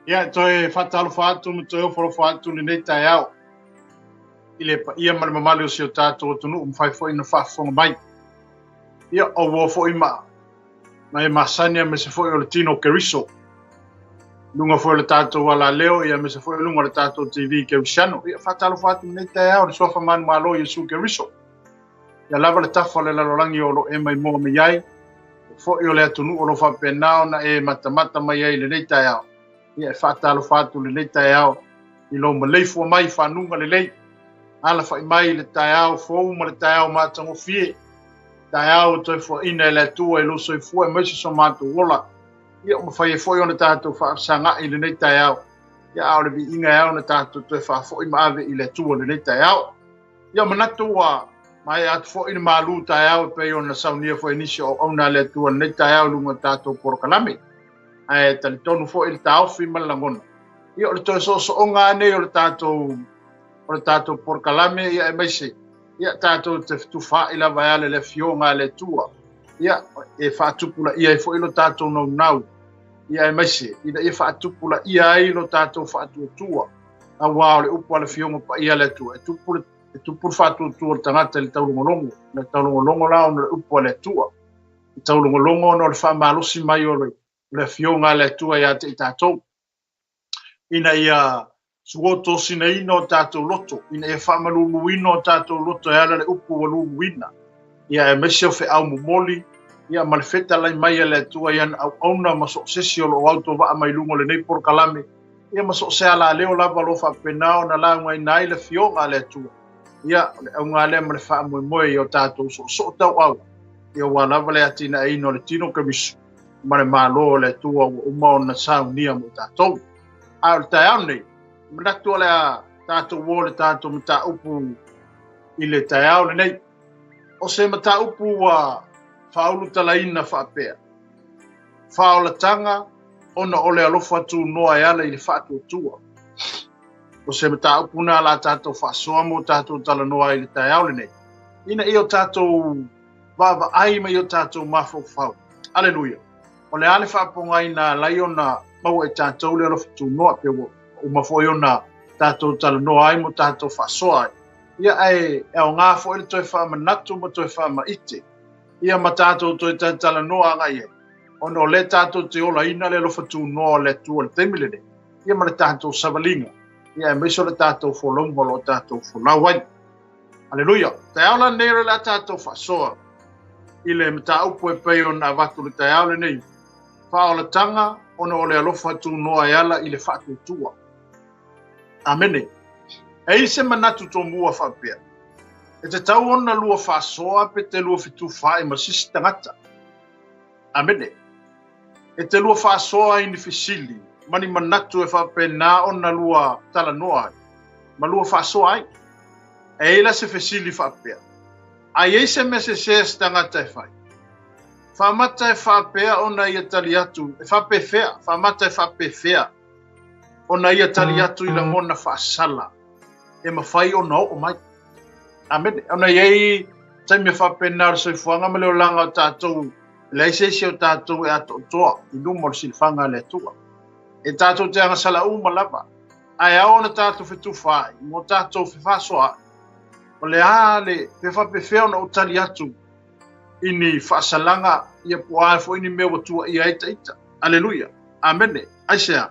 Ia toi fatalo fatu mo toi foro fatu le nei tai au. Ile pa ia mal mamali o sio tato tunu fai fo ina fa fo mai. Ia o wo fo ima. Mai masania me se fo o Tino Keriso. Lunga fo le tato wala leo ia me se fo lunga le tato TV Kerisano. Ia fatalo fatu nei tai au so fa man malo Yesu Keriso. Ia lava le tafa le lalolangi o lo e mai mo me yai. Fo o le atunu o lo fa penao na e matamata mai ai le nei tai au. Ia fatalo fatu le nei tai au. I lo malei fo mai fanunga le lei. Ala fa mai le tai au fo ma le tai au matango fie. Tai au toi fo ina le tua i lo so fo e mesi so matu wola. Ia mo fai fo ona tatu fa sanga i le nei tai au. Ia au le bi inga au na tatu toi fa fo i maave i le tua le nei tai au. Ia manatu wa mai atu fo ina malu tai au pe ona saunia fo inisi o ona le tua nei tai au lunga tatu porokalame. Ai tali tonu fo il tau fi malangona. Ia o le toi so onga nei o le tatu porokalame ia e maise. Ia tātou te tufa i la vaiale le fionga le tua. Ia e whaatupula ia e fo ilo tātou nau nau. Ia e maise. Ia e whaatupula ia e ilo tātou whaatuatua. A wao le upa le fionga pa ia le tua. E tupur whaatuatua le tangata le taulongolongo. Le taulongolongo lao le upa le tua. Le taulongolongo no le whamalosi mai o le fionga le tua ia te i tātou. Ina ia suoto sina ino tātou loto. Ina e whamalulu ino tātou loto e ala le upu walulu ina. Ia e mesio fe au mumoli. Ia malefeta lai mai le tua ian au auna maso sesi o lo auto wa mai lungo le nei porokalame. Ia maso se ala leo lava lo fa penao na la ngai nai le fionga le tua. Ia au ngā le male wha moe moe i o tātou so tau au. Ia wa lava le atina e ino le Tino Keriso. Mare malo le tua o umao na sau nia mo tātou. Au le tai au nei. Manatu ole a tātou wō le tātou mata upu i le tai au le nei. O se mata upu wa whaulu talaina whaapea. Whaola tanga ona ole alofa tu noa e ala i le whaatu tua. O se mata upu na la tātou whaasoa mo tātou tala noa i le tai au le nei. Ina i o tātou vava aima i o tātou mafo whau. Aleluia. O le ale whaaponga i na laiona mau e tātou le alofa tu noa pe wo. Uma foi ona tātou tala noa ai mo tātou whaasoa ai. Ia e o ngā foi le toi whaamanatu mo toi whaamaite. Ia ma tātou toi tala noa ngai e. Ono le tātou te ola ina le lofa tū noa le tua le temilene. Ia ma le tātou savalinga. Ia e meso le tātou wholongo lo tātou wholawai. Aleluia. Te aula nere la tātou whaasoa. I le mta upo e pei ona watu le te aula nei. Whaola tanga ono ole alofa tū noa e ala i le whaatu tua. Amene. E se manatu tō mua whapea. E te tau ona lua whasoa pe te lua fitu whae ma sisi tangata. Amene. E te lua whasoa i ni fisili. Mani manatu e whapea nā ona lua tala noa. Ma lua whasoa ai. E ila se fisili whapea. Ai e se me se tangata e whai. Whamata e whapea ona ia tali atu. E whapea whea. Whamata e whapea whea. Ona ia tali atu i la ngona whaasala. E mawhai o nao o mai. Amen. Ona iei taimi whapena ar soifuanga me leo langa o tātou. Leisesi o tātou e ato toa. I numo silfanga le tua. E tātou te anga sala uma lava. Ai ao na tātou fitu whai. Mo tātou whiwhasoa. O le ale pe whapewhea ona o tali atu. Ini whaasalanga ia puae fo ini mea watua ia ita ita. Aleluia. Amen. Aisea.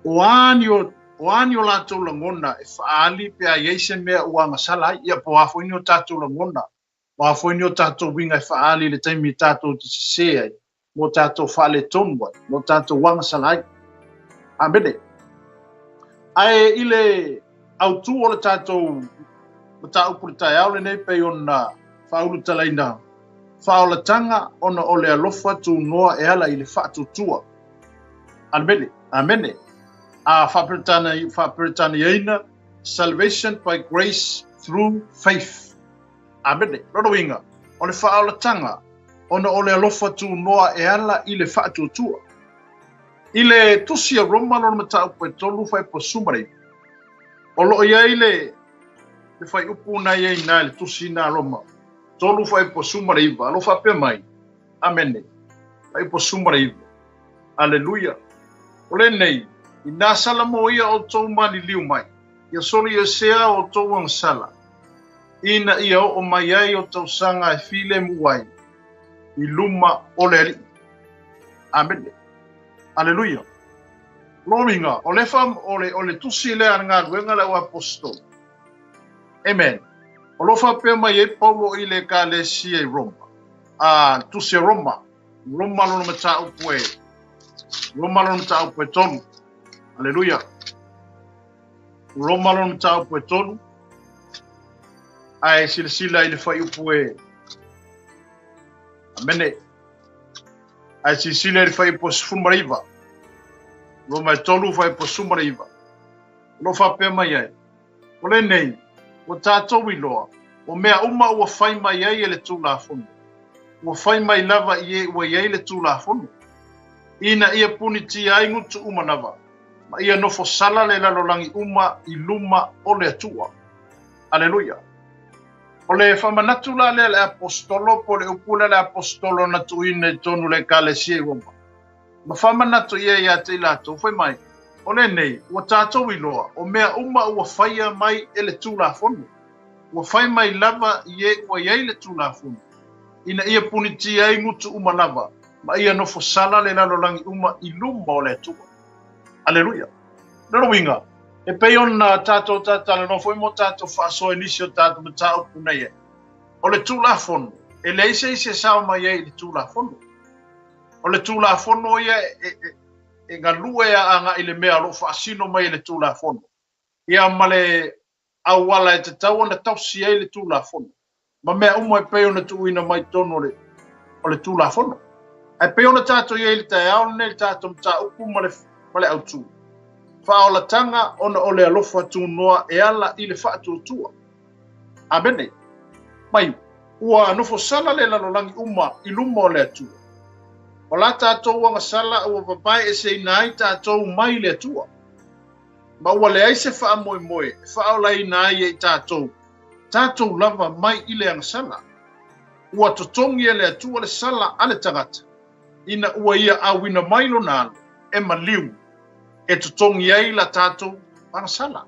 O anio lātou langona e whaali pe a yeise mea uanga salai ia po hafo ini o tātou langona. O hafo ini o tātou winga e whaali le taimi tātou te sisea ai. Mo tātou whaale tonua, mo tātou wanga salai. Amene. Ai ile au tu o le tātou mata upuri tai au le nei pei ona whaulu talaina. Whaola tanga ona ole alofa tu noa e ala i le whaatutua. Amene. Amene. Whaperitana ieina, salvation by grace through faith. Amene, rodo inga. O le whaola tanga, ona ole alofa tu noa e ala i le whaatutua. I le tusi a Roma lor mata upo e tolu whai po sumarei. O lo ia i le whai upu na iei na le tusi na Roma. Tolu whai po sumarei va, alo whape mai. Amene, whai po sumarei va. Aleluia. O le nei, Ina sala mo ia o tō mani liu mai. Ia soli ia sea o tō ang sala. Ina ia o mai ai o tau sanga e file muai. I luma o le ali. Amen. Aleluia. Lominga, o le fam, o le tusi le ngā ruenga le o apostol. Amen. O lo fa pe mai e Paulo i le ka le si e Roma. Tusi Roma. Roma lo mata upue. Roma lo mata upue tonu. Aleluia. Roma lo mata upue tonu. Ai silsila i le fai upue. Amene. Ai silsila i le fai po sfumariva. Roma tolu fai po sumariva. Lo fa pe mai ai. O le nei. O tātou i loa. O mea uma ua fai mai ai e le tūla funu. Ua fai mai lava i e ua iei le tūla funu. Ina ia puni ti ai ngutu uma lava. Ma ia nofo sala le lalolangi uma i luma o le atua. Aleluia. O le whamanatula le apostolo po le upula le apostolo na tuine i tonu le kalesia i Roma. Ma whamanatu ia te lato. Fai mai. O le nei, ua tātou i loa. O mea uma ua whaia mai e le tūla funu. Ua whai mai lava i e ua iei le tūla funu. Ina ia puniti ai ngutu uma lava. Ma ia nofo sala le lalolangi uma i luma o le tua. Aleluia. Nero winga. E peion na tātou tātale nofo i mo tātou whaasoe nisi o tātou ma tātou punei e. O le tūla funu. E le ise sao mai e le tūla funu. O le tūla funu ia e ngā lua ea anga i le mea lo whaasino mai le tūla funu. Ia male awala e te tau ana tausi e le tūla funu. Ma mea umo e peo na tuuina mai tono o le tūla funu. E peo na tātou i e le tae au ne le tātou mta upu ma le au tū. Whaola tanga ona o le alofa tū noa e ala i le whaatu tua. Abene. Mai, ua nufo sala le lalolangi uma i luma o le atua. O la tātou anga sala ua papai e se inai tātou mai le atua. Ma ua le aise wha moe moe, whaola inai e tātou. Tātou lava mai i le anga sala. Ua totongi e le atua le sala ale tangata. Ina ua ia awina mailo nalo, e maliu, e totongi ai la tātou anga sala.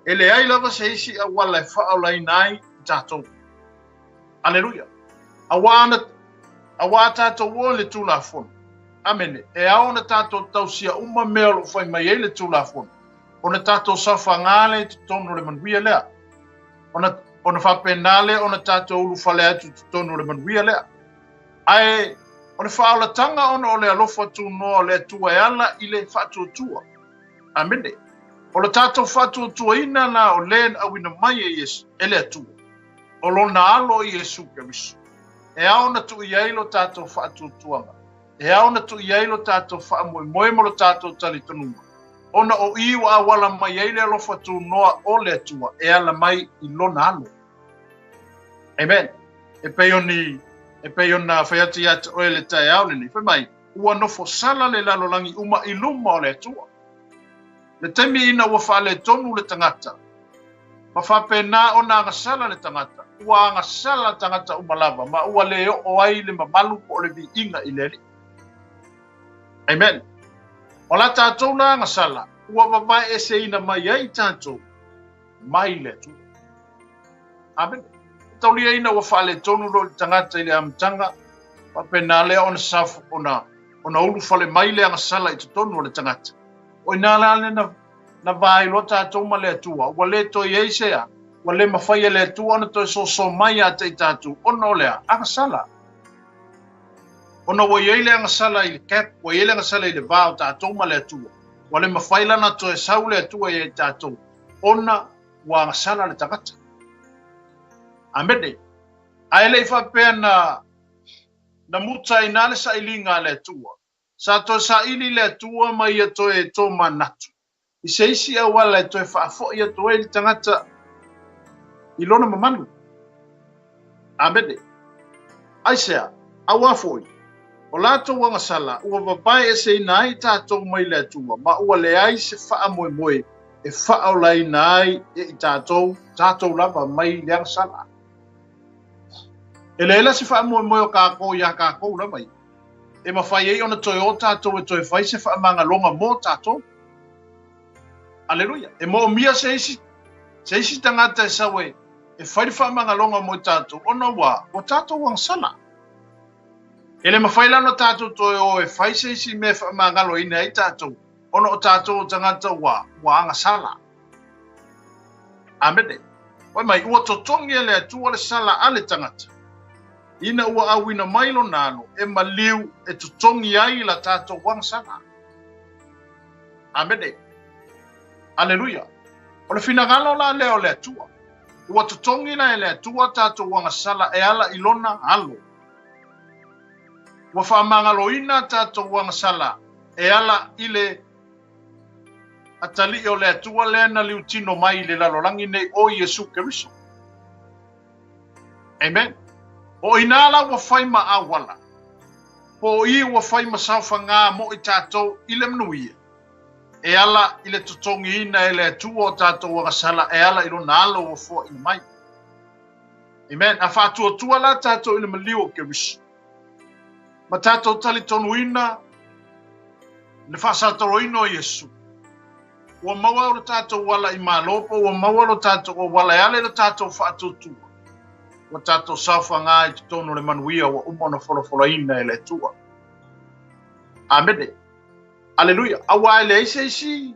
E le ai lava se isi a wala e whaola inai tātou. Aleluia. Awa tātou o le tūla fonu. Amene. E ao na tātou tausia uma mea lo fai mai e le tūla fonu. O na tātou safa ngāle te tono le manuia lea. O na whapenale o na tātou ulu fale atu te tono le manuia lea. Ai, o na whaola tanga ona o le alofa tū noa le tua e ala i le whātua tua. Amene. O na tātou whātua tua ina na o len awina mai e Yesu, e le atua. O lo na alo i Yesu Keriso. E ao na tu iai lo tātou whaatutuanga. E ao na tu iai lo tātou whaamoe moe mo lo tātou tali tanuma. Ona o iwa awala mai eile alofa tu noa o le atua e ala mai i lona alo. Amen. E peion na whaiati atu o le tae au lini. Whai mai, ua nofo sala le lalolangi uma i luma o le atua. Le temi ina ua whaale tonu le tangata. Ma whapena o na anga sala le tangata. Ua anga sala tangata umalava. Ma ua leo o ai le mamalu po le vi inga i leli. Amen. O la tātou na anga sala. Ua wawae e se ina mai ai tātou. Mai le tu. Amen. Tau lia ina ua whaale tonu lo le tangata i le amtanga. Whapena lea ona safu ona ulu whale mai le anga sala i te tonu o le tangata. O ina lea na vai lo tātou ma le atua. Ua le toi eisea. Ua le mawhai le atua ona toi so mai a te tātou. Ona o lea, anga sala. Ona ua iei le anga sala i le cap. Ua iei le anga sala i le vāo tātou ma le atua. Ua le mawhai lana toi sau le atua i e tātou. Ona ua anga sala le tangata. Amene. Ai le whapea na muta ina le sa ilinga le atua. Sa toi sa ili le atua mai a toi e tō manatu. I se isi au wala e toi whaafo i a toi li tangata i lona mamanu. Amene. Aisea, au afoi. O lato wanga sala, ua wabai e se ina ai tātou mai le atua, ma ua le ai se wha moe moe, e wha au la ina ai e i tātou lava mai leang sala. E leila se wha moe moe o kākou i a kākou la mai. E mawhai ei ona toi o tātou e toi whai se wha manga longa mō tātou. Aleluia. E mo mia se isi tangata sawe e whaifa mangalonga mo tātou ona wa o tātou wang sala. Ele mawhaila no tātou toi o e whai se isi me mangalo ina i tātou ona o tātou tangata wa anga sala. Amene. Wai mai ua totongi ele atua le sala ale tangata. Ina ua awina mailo nano e maliu e totongi ai la tātou wang sala. Amene. Aleluia. O le finagalo la leo le atua. Ua totongi na ele atua tātou wanga sala e ala ilona alo. Ua whaamangalo ina tātou wanga sala e ala ile atali o le atua lena liu tino mai le lalorangi nei o Yesu Keriso. Amen. O inala ua whaima awala. Po i ua whaima saufa ngā mo i tātou ile mnuia. E ala ile totongi ina ele atua o tātou wanga sala e ala ilona alo ua fua ina mai. Amen. A whātua tua la tātou ile maliu o Keriso. Ma tātou tali tonu ina le whaasatoro ina o Yesu. Ua maua o tātou wala i mālopo, ua maua o tātou o wala ale o tātou whaatutua. Ua tātou saufa ngā i te tono le manuia ua umana wholofola ina e le tua. Amene. Aleluia. Awa e le eise isi.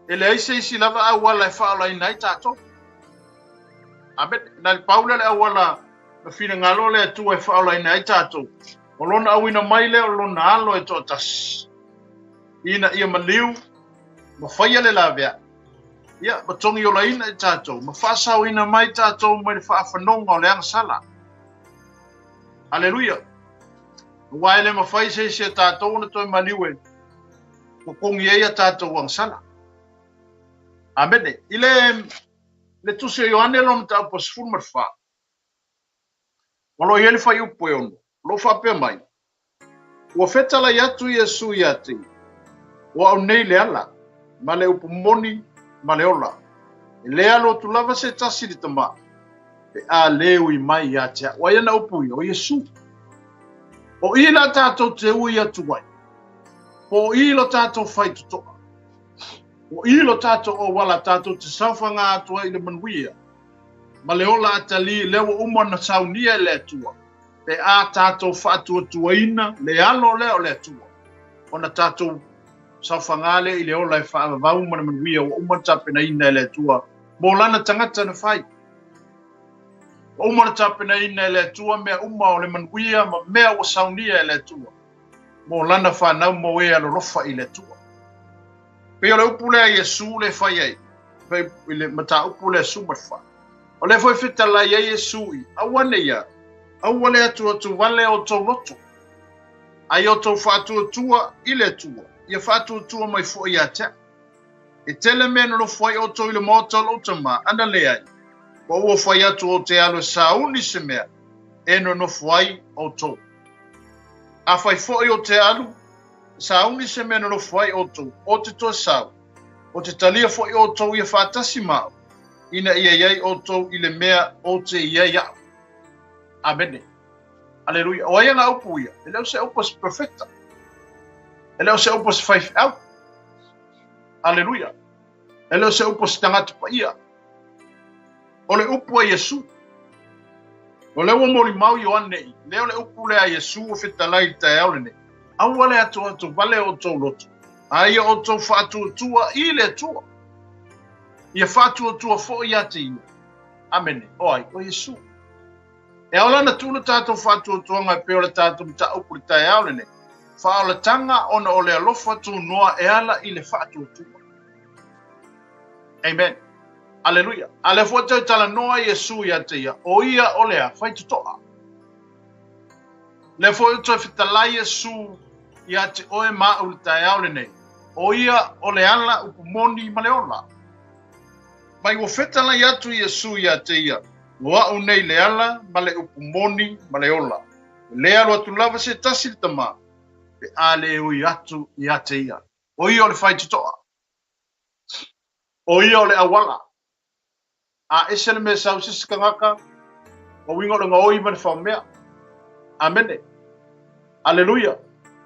E le eise isi lava a wala e whaola ina i tātou. Amene. Nā li paula le a wala na whina ngalo le atua e whaola ina i tātou. O lona awina mai le o lona alo e tō tas. Ina ia maliu. Ma whaia le la vea. Ia, ma tongi o la ina i tātou. Ma whaasau ina mai tātou mai le whaafanonga o le anga sala. Aleluia. Wai le ma whai se se tātou na toi maniwe. Ko kongi eia tātou ang sala. Amene. Le tuse Ioane lona ta upa sifuru marfa. Walo hele whai upo e ono. Lo whapea mai. Ua whetala i atu Yesu i ati. Ua au nei le ala. Ma le upu moni, ma le ola. E le alo tu lava se tasi di tama. E a leo i mai i atea. Wa iana upu i o Yesu. O i la tātou te ui atu wai. O i lo tātou whai tutoa. O i lo tātou o wala tātou te saufa ngā atua i le manuia. Ma le ola atali lewa umana saunia le atua. Pe a tātou whaatua tuaina le alo leo le atua. Ona tātou saufangale i le ola e whaavavau mana manuia o umatapena ina le tua. Mo lana tangata na whai. O umatapena ina le tua mea uma o le manuia ma mea o saunia le tua. Mo lana whanau mo ea lo rofa i le tua. Pea le upu lea Yesu le whai ei. Pea le mata upu lea sumatwha. O le fwoi fitala ia Yesu i. Awane ia. Awane atua tu wale o tau loto. Ai o tau whaatua tua i le tua. Ia whātua tua mai fo i atea. E tele mena no whai o tau i le mōtal o tama, ana leai. Wa ua whai atu o te alo sauni se mea, e no whai o tau. A whai fo i o te alu, sauni se mea no whai o tau, o te toa sau. O te talia fo i o tau ia whātasi mao, ina ia iai o tau i le mea o te iai au. Amene. Aleluia. O aia ngā upu ia, e leo se upas perfecta. Ele o se upo se whai au. Aleluia. Ele o se upo se tangata pa ia. O le upo a Yesu. O le ua mori mau Ioane i. Leo le upo le a Yesu o whitalai tae au le ne. Aua le atu atu vale o tau loto. Aia o tau whātua tua i le tua. Ia whātua tua fo i ate ia. Amene. Oi, o Yesu. E au lana tūna tātou whātua tua ngai peo le tātou mta upo le tae au le ne. Whaola tanga ona o le alofa tu noa e ala i le whaatua tua. Amen. Aleluia. Ale fwatau tala noa Yesu i ate ia. O ia o lea, whai tutoa. Le fwatau fitalai Yesu i ate oe maa uli tae au le nei. O ia o le ala upumoni ma le ola. Mai o fetala i atu Yesu i ate ia. Noa u nei le ala ma le upumoni ma le ola. Le alo atu lava se tasi le tamaa. Ale o i atu i ate ia. O ia o le whai tutoa. O ia o le awala. A esele me sau sisikangaka. O wingo le ngoi mani whamea. Amene. Aleluia.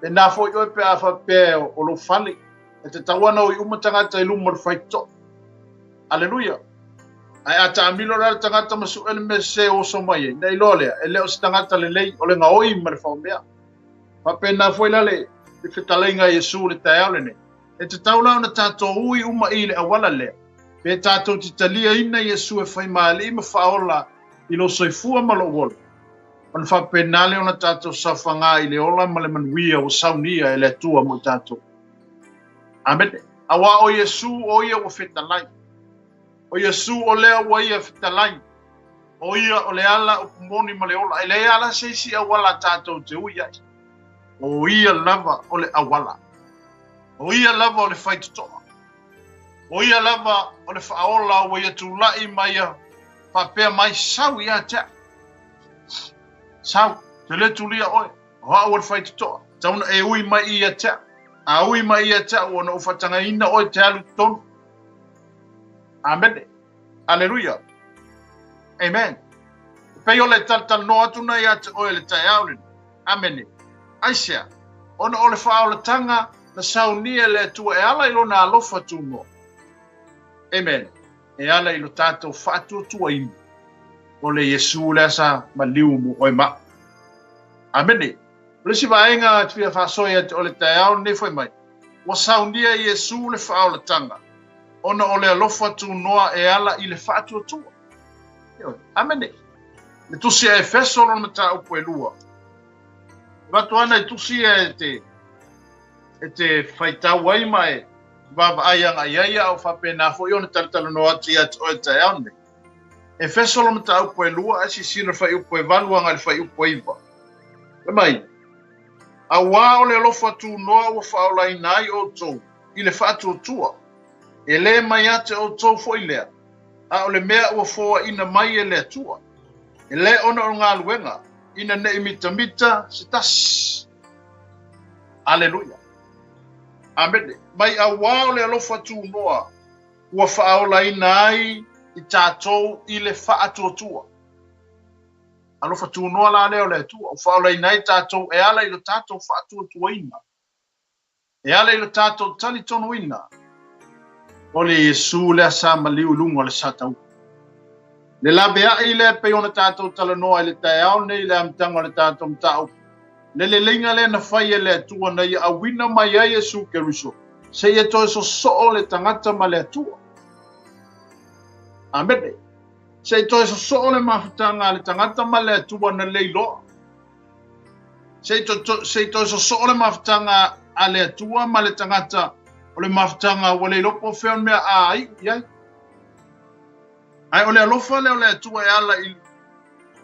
E nā fo i oe pe a whapea o lo whale. e te tawana o i uma tangata i lumo le faito. Aleluia. Ai ata amilo la tangata masu ele me se o so mai nei lolea e le o tangata le lei o le ngaoi ma le faumea. Pa pena foi la le i fitalenga Yesu le taole ne. E te taula ona tato ui uma i le awala le. Pe tato ti talia ina Yesu e fai maali ma faola i lo soifua ma lo wolo. On fa penale ona tato safanga i le ola ma le manuia o saunia e le tua mo tato. Amen. Awa o Yesu o ia o fitalai. O Yesu o lea wa ia fitalai. O ia o le ala o kumoni ma le ola. E le ala seisi awala tato te uia. O ia lava o le awala. O ia lava o le faitotoa. O ia lava o le faola o ia tulai mai a papea mai sau ia tea. Sau, te le tulia oe. O hao le faitotoa. Tauna e ui mai ia tea. A ui mai ia tea o na ufatanga ina oe te alu tonu. Amen. Aleluia. Amen. Pei o le tal no atuna ia te oe le tai aulini. Amen. Aisea. Ona o le faola tanga na saunia le tua e ala ilo na alofa tuno. Amen. E ala ilo tato fatu tua inu. O le Yesu le asa maliu mu oi ma. Amen. Lesi vaenga tia fasoia te o le tai au ne foi mai. Wa saunia Yesu le faola tanga. Ona o le alofa tunoa e ala i le fatu tua. Amen. Le tusi e feso lona mata upo e lua. Vatu ana i tusi e te faitau wai mai baba ayanga yaya au fapena fo yona taltalo no ati at o te ane. E feso lona mata upo e lua asi sina fai upo e valuanga le fai upo iwa. Le mai. A wao le alofa tu noa wa faula inai o tau i le fatu tua. E le mai ate o tau fo i lea. A o le mea ua foa ina mai e le tua. E le ona o ngā luenga. Ina ne imita se tas. Aleluia. Amen. Mai a wao le alofa tu noa. Ua whaola ina ai i tātou i le whaatotua. Alofa tu noa la leo le tua. Ua whaola ina ai tātou e ala i lo tātou whaatotua ina. E ala i lo tātou tali tonu ina. O le Yesu le asa maliu lunga le satau. Le labea i le pe ona tātou tala noa i le tai au nei le amtanga le tātou mtau. Le linga le na whai e le tua na i awina mai a Yesu Keriso. Se i toi so le tangata ma le tua. Amen. Se i toi so le mawhitanga le tangata ma le tua na leilo. Se i toi so le mawhitanga a le tua ma le tangata o le mawhitanga wa le lopo whion mea a ai. Ai o le alofa le o le tua e ala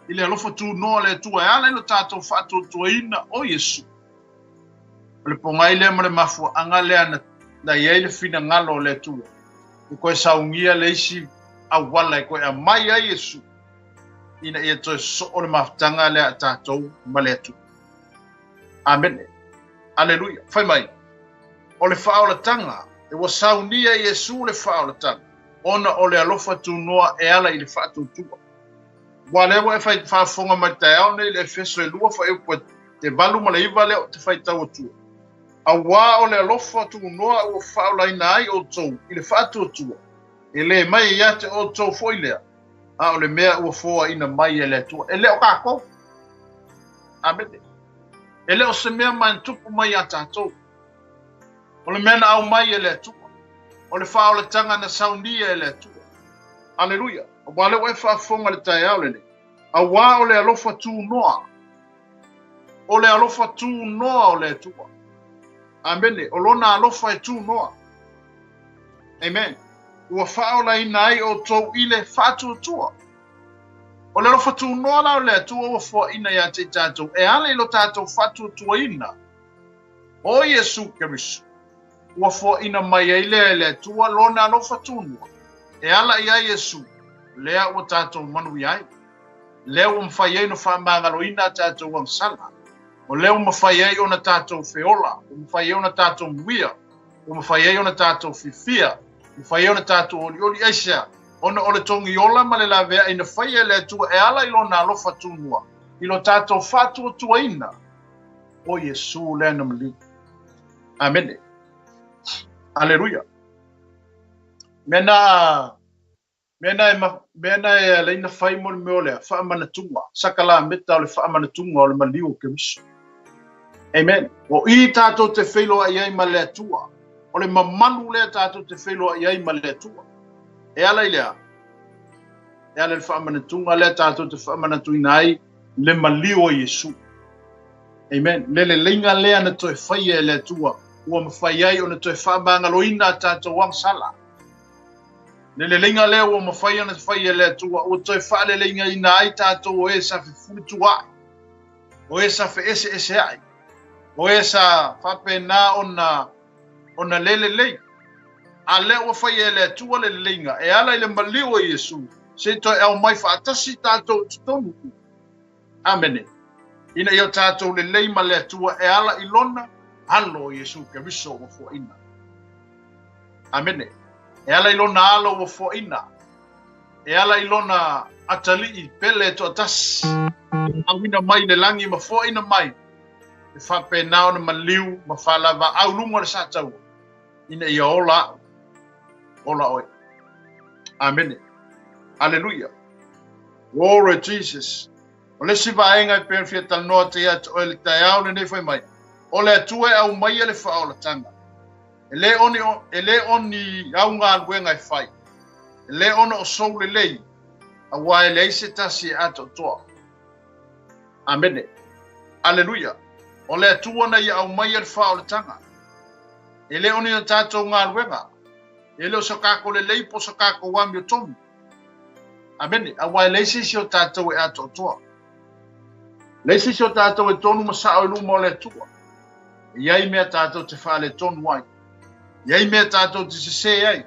i le alofa tu noa le tua e ala i lo tātou whātou tua ina o Yesu. O le pongai le ma le mafua anga lea na iei le fina ngalo le tua. I koe saungia le isi a wala i koe a mai a Yesu. Ina ia toi so o le mawhitanga lea tātou ma le tua. Amen. Aleluia. Whai mai. O le whaola tanga. E wa saunia Yesu le whaola tanga. Ona o le alofa tu noa e ala i le whātou tua. Wa lewa e whai whaafonga mai te au nei le feso e lua whai upo te valu ma le iwa leo te whai tau tua. A wā o le alofa tu noa o whaula ina ai o tau i le whātou tua. E le mai ia te o tau foi lea. A o le mea ua foa ina mai e le tua. E leo kako. Amen. E leo se mea mai tupu mai a tātou. O le mea na au mai e le tua. O le whaola tanga na saunia e le tua. Aleluia. O wale wai whaafonga le tai au lene. A wā o le alofa tū noa. O le alofa tū noa o le tua. Amene. O lona alofa e tū noa. Amen. Ua whaola ina ai o tau i le whātua tua. O le alofa tū noa la o le tua ua fua ina ia te tātou. E ale ilo tātou whātua tua ina. O Yesu Keriso. Ua fua ina mai ai le tua lona alofa tū noa. E ala ia Yesu. Lea ua tātou manu iai. Lea ua mwhai ei no whamangalo ina tātou ang sala. O lea ua mwhai ei o na tātou feola. O mwhai ei o na tātou mwia. O mwhai ei o na tātou fifia. O mwhai ei o na tātou oli eisa. Ona o le tongi ola ma le la vea ina whai e le tua e ala ilo na alofa tūnua. Ilo tātou whātua tua ina. O Yesu lea na mali. Amen. Aleluia. Mena e leina fai mo le meolea, wha amana tunga. Sakala meta o le wha amana tunga o le maliu ke miso. Amen. O I tātou te wheloa i ai ma le atua. O le mamalu le tātou te wheloa i ai ma le atua. E ala I lea. E ala le wha amana tunga le tātou te wha amana tuina ai le maliu o Yesu. Amen. Le leinga lea na toi whai e le atua. Ua mawhai ai o na toi wha amanga loina tātou wang sala. Le leinga lea ua mawhai ana whai e le atua. Ua toi wha le leinga ina ai tātou o e sa whifutu ai. O e sa whi ese ai. O e sa whapena ona lei. A le ua whai e le atua le leinga. E ala I le maliu o Yesu. Se toi au mai whaatasi tātou tutonu. Amene. Ina ia tātou le leima le atua e ala ilona alo Yesu ke miso o foina. Amene. E ala ilona alo o foina. E ala ilona atali I pele to atas. Awina mai le langi ma foina mai. E whapena o na maliu ma whalava au lunga le sātau. Ina ia ola oi. Amene. Hallelujah. Glory to Jesus. O le siva ainga I pēr fia tal noa te atu o le tai au le nei whai mai. O le atua au mai le wha o la tanga. E le oni au ngā luenga I whai. E le ono o sou le lei. A wae le ise tasi ato toa. Amene. Hallelujah. O le atua na I au mai le wha o la tanga. E le oni o tātou ngā luenga. E le o sakako le lei po sakako wami o tomu. Amene. A wae le ise si o tātou e ato toa. Leisi si o tātou e tonu masao I luma o le atua. Iai mea tātou te whaale tonu ai. Iai mea tātou te se ai.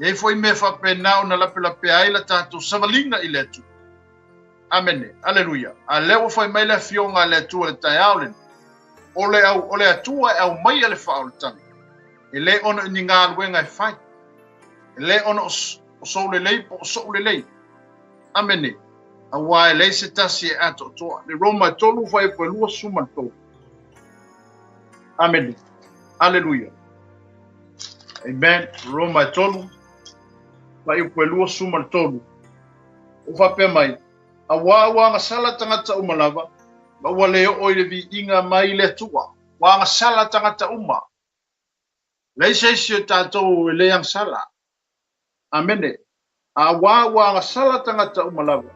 Iai foi mea whapenao na lape ai la tātou savalinga I le atua. Amene. Aleluia. A leo foi mai le fionga le atua le tai auleni. O le atua e au mai le whaole tani. E le ono ni ngā luenga e whai. E le ono o sou le lei po o sou le lei. Amene. A wae le se tasi e ato toa. Le Roma tolu fai po lua suma tolu. Amen. Hallelujah. Amen. Roma tolu fai po lua suma tolu. O fa pe mai. A wa nga sala tangata umalava. Ma wale o le vi inga mai le tua. Wa nga sala tangata uma. Le se si tatou le yang sala. Amen. A wa nga sala tangata umalava.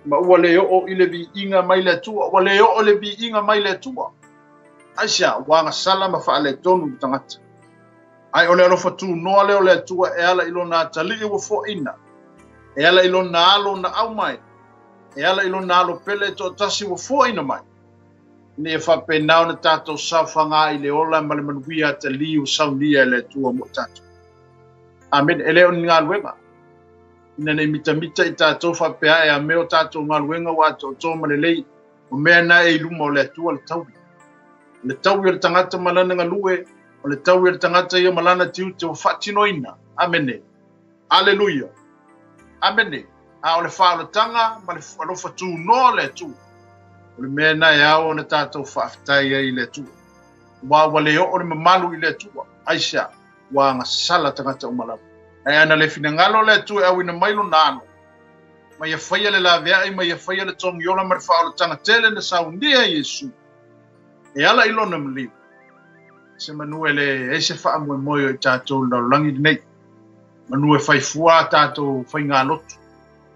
Ma ua le o I le vi inga mai le tua. Ua le o le vi inga mai le tua. Aisha, wanga sala ma wha le tonu tangata. Ai o le alofa tu noa leo le tua e ala ilo nā tali ua fo ina. E ala ilo nā alo na au mai. E ala ilo nā alo pele to tasi ua fo ina mai. Ni e whape nao na tātou sawhanga I le ola ma le manuia tali u saunia le tua mo tātou. Amen. E leo ni ngā luenga. Ina nei mita I tātou whapea e a meo tātou ngā luenga wa tō malelei o mea na e luma o le atua le tau. Le tau I le tangata malana ngā lue, o le tau I le tangata I o malana tiu te o whatinoina. Amene. Aleluia. Amene. A o le whaolatanga, ma le alofa tū noa le atua. O le mea na e ao na tātou whaafitai I le atua. Wa wale o le mamalu I le atua. Aisha, wa ngā sala tangata o malawa. E ana le finangalo le tu e awina mailo nano. Ma ia whaia le la vea ma ia whaia le tongi yola ma le whaola tanga tele na saundia Yesu. E ala ilona maliu. Se manue le e se wha moe moe I tātou laulangi nei. Manue whaifua tātou whainga lotu.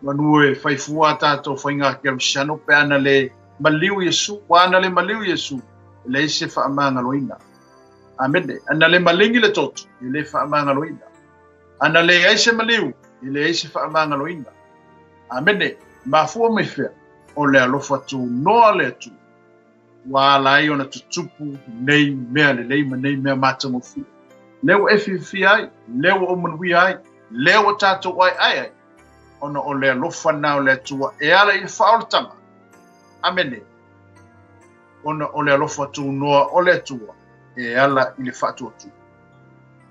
Manue whaifua tātou whainga kerusano pe ana le maliu Yesu. Wa ana le maliu Yesu. Le e se wha amanga loina. Amene. Ana le malingi le totu. Le wha amanga loina. Ana le aise maliu, I le aise whaamanga loina. Amene, mafua mai whea, o le alofa tu noa le atu. Wa lai ona tutupu, nei mea le leima, nei mea matamo fia. Leo e fi ai, leo o manui ai, leo o tātou ai. Ona o le alofa nao le atua, e ala I whaolatanga. Amene. Ona o le alofa tu noa o le atua, e ala I le whaatua tu.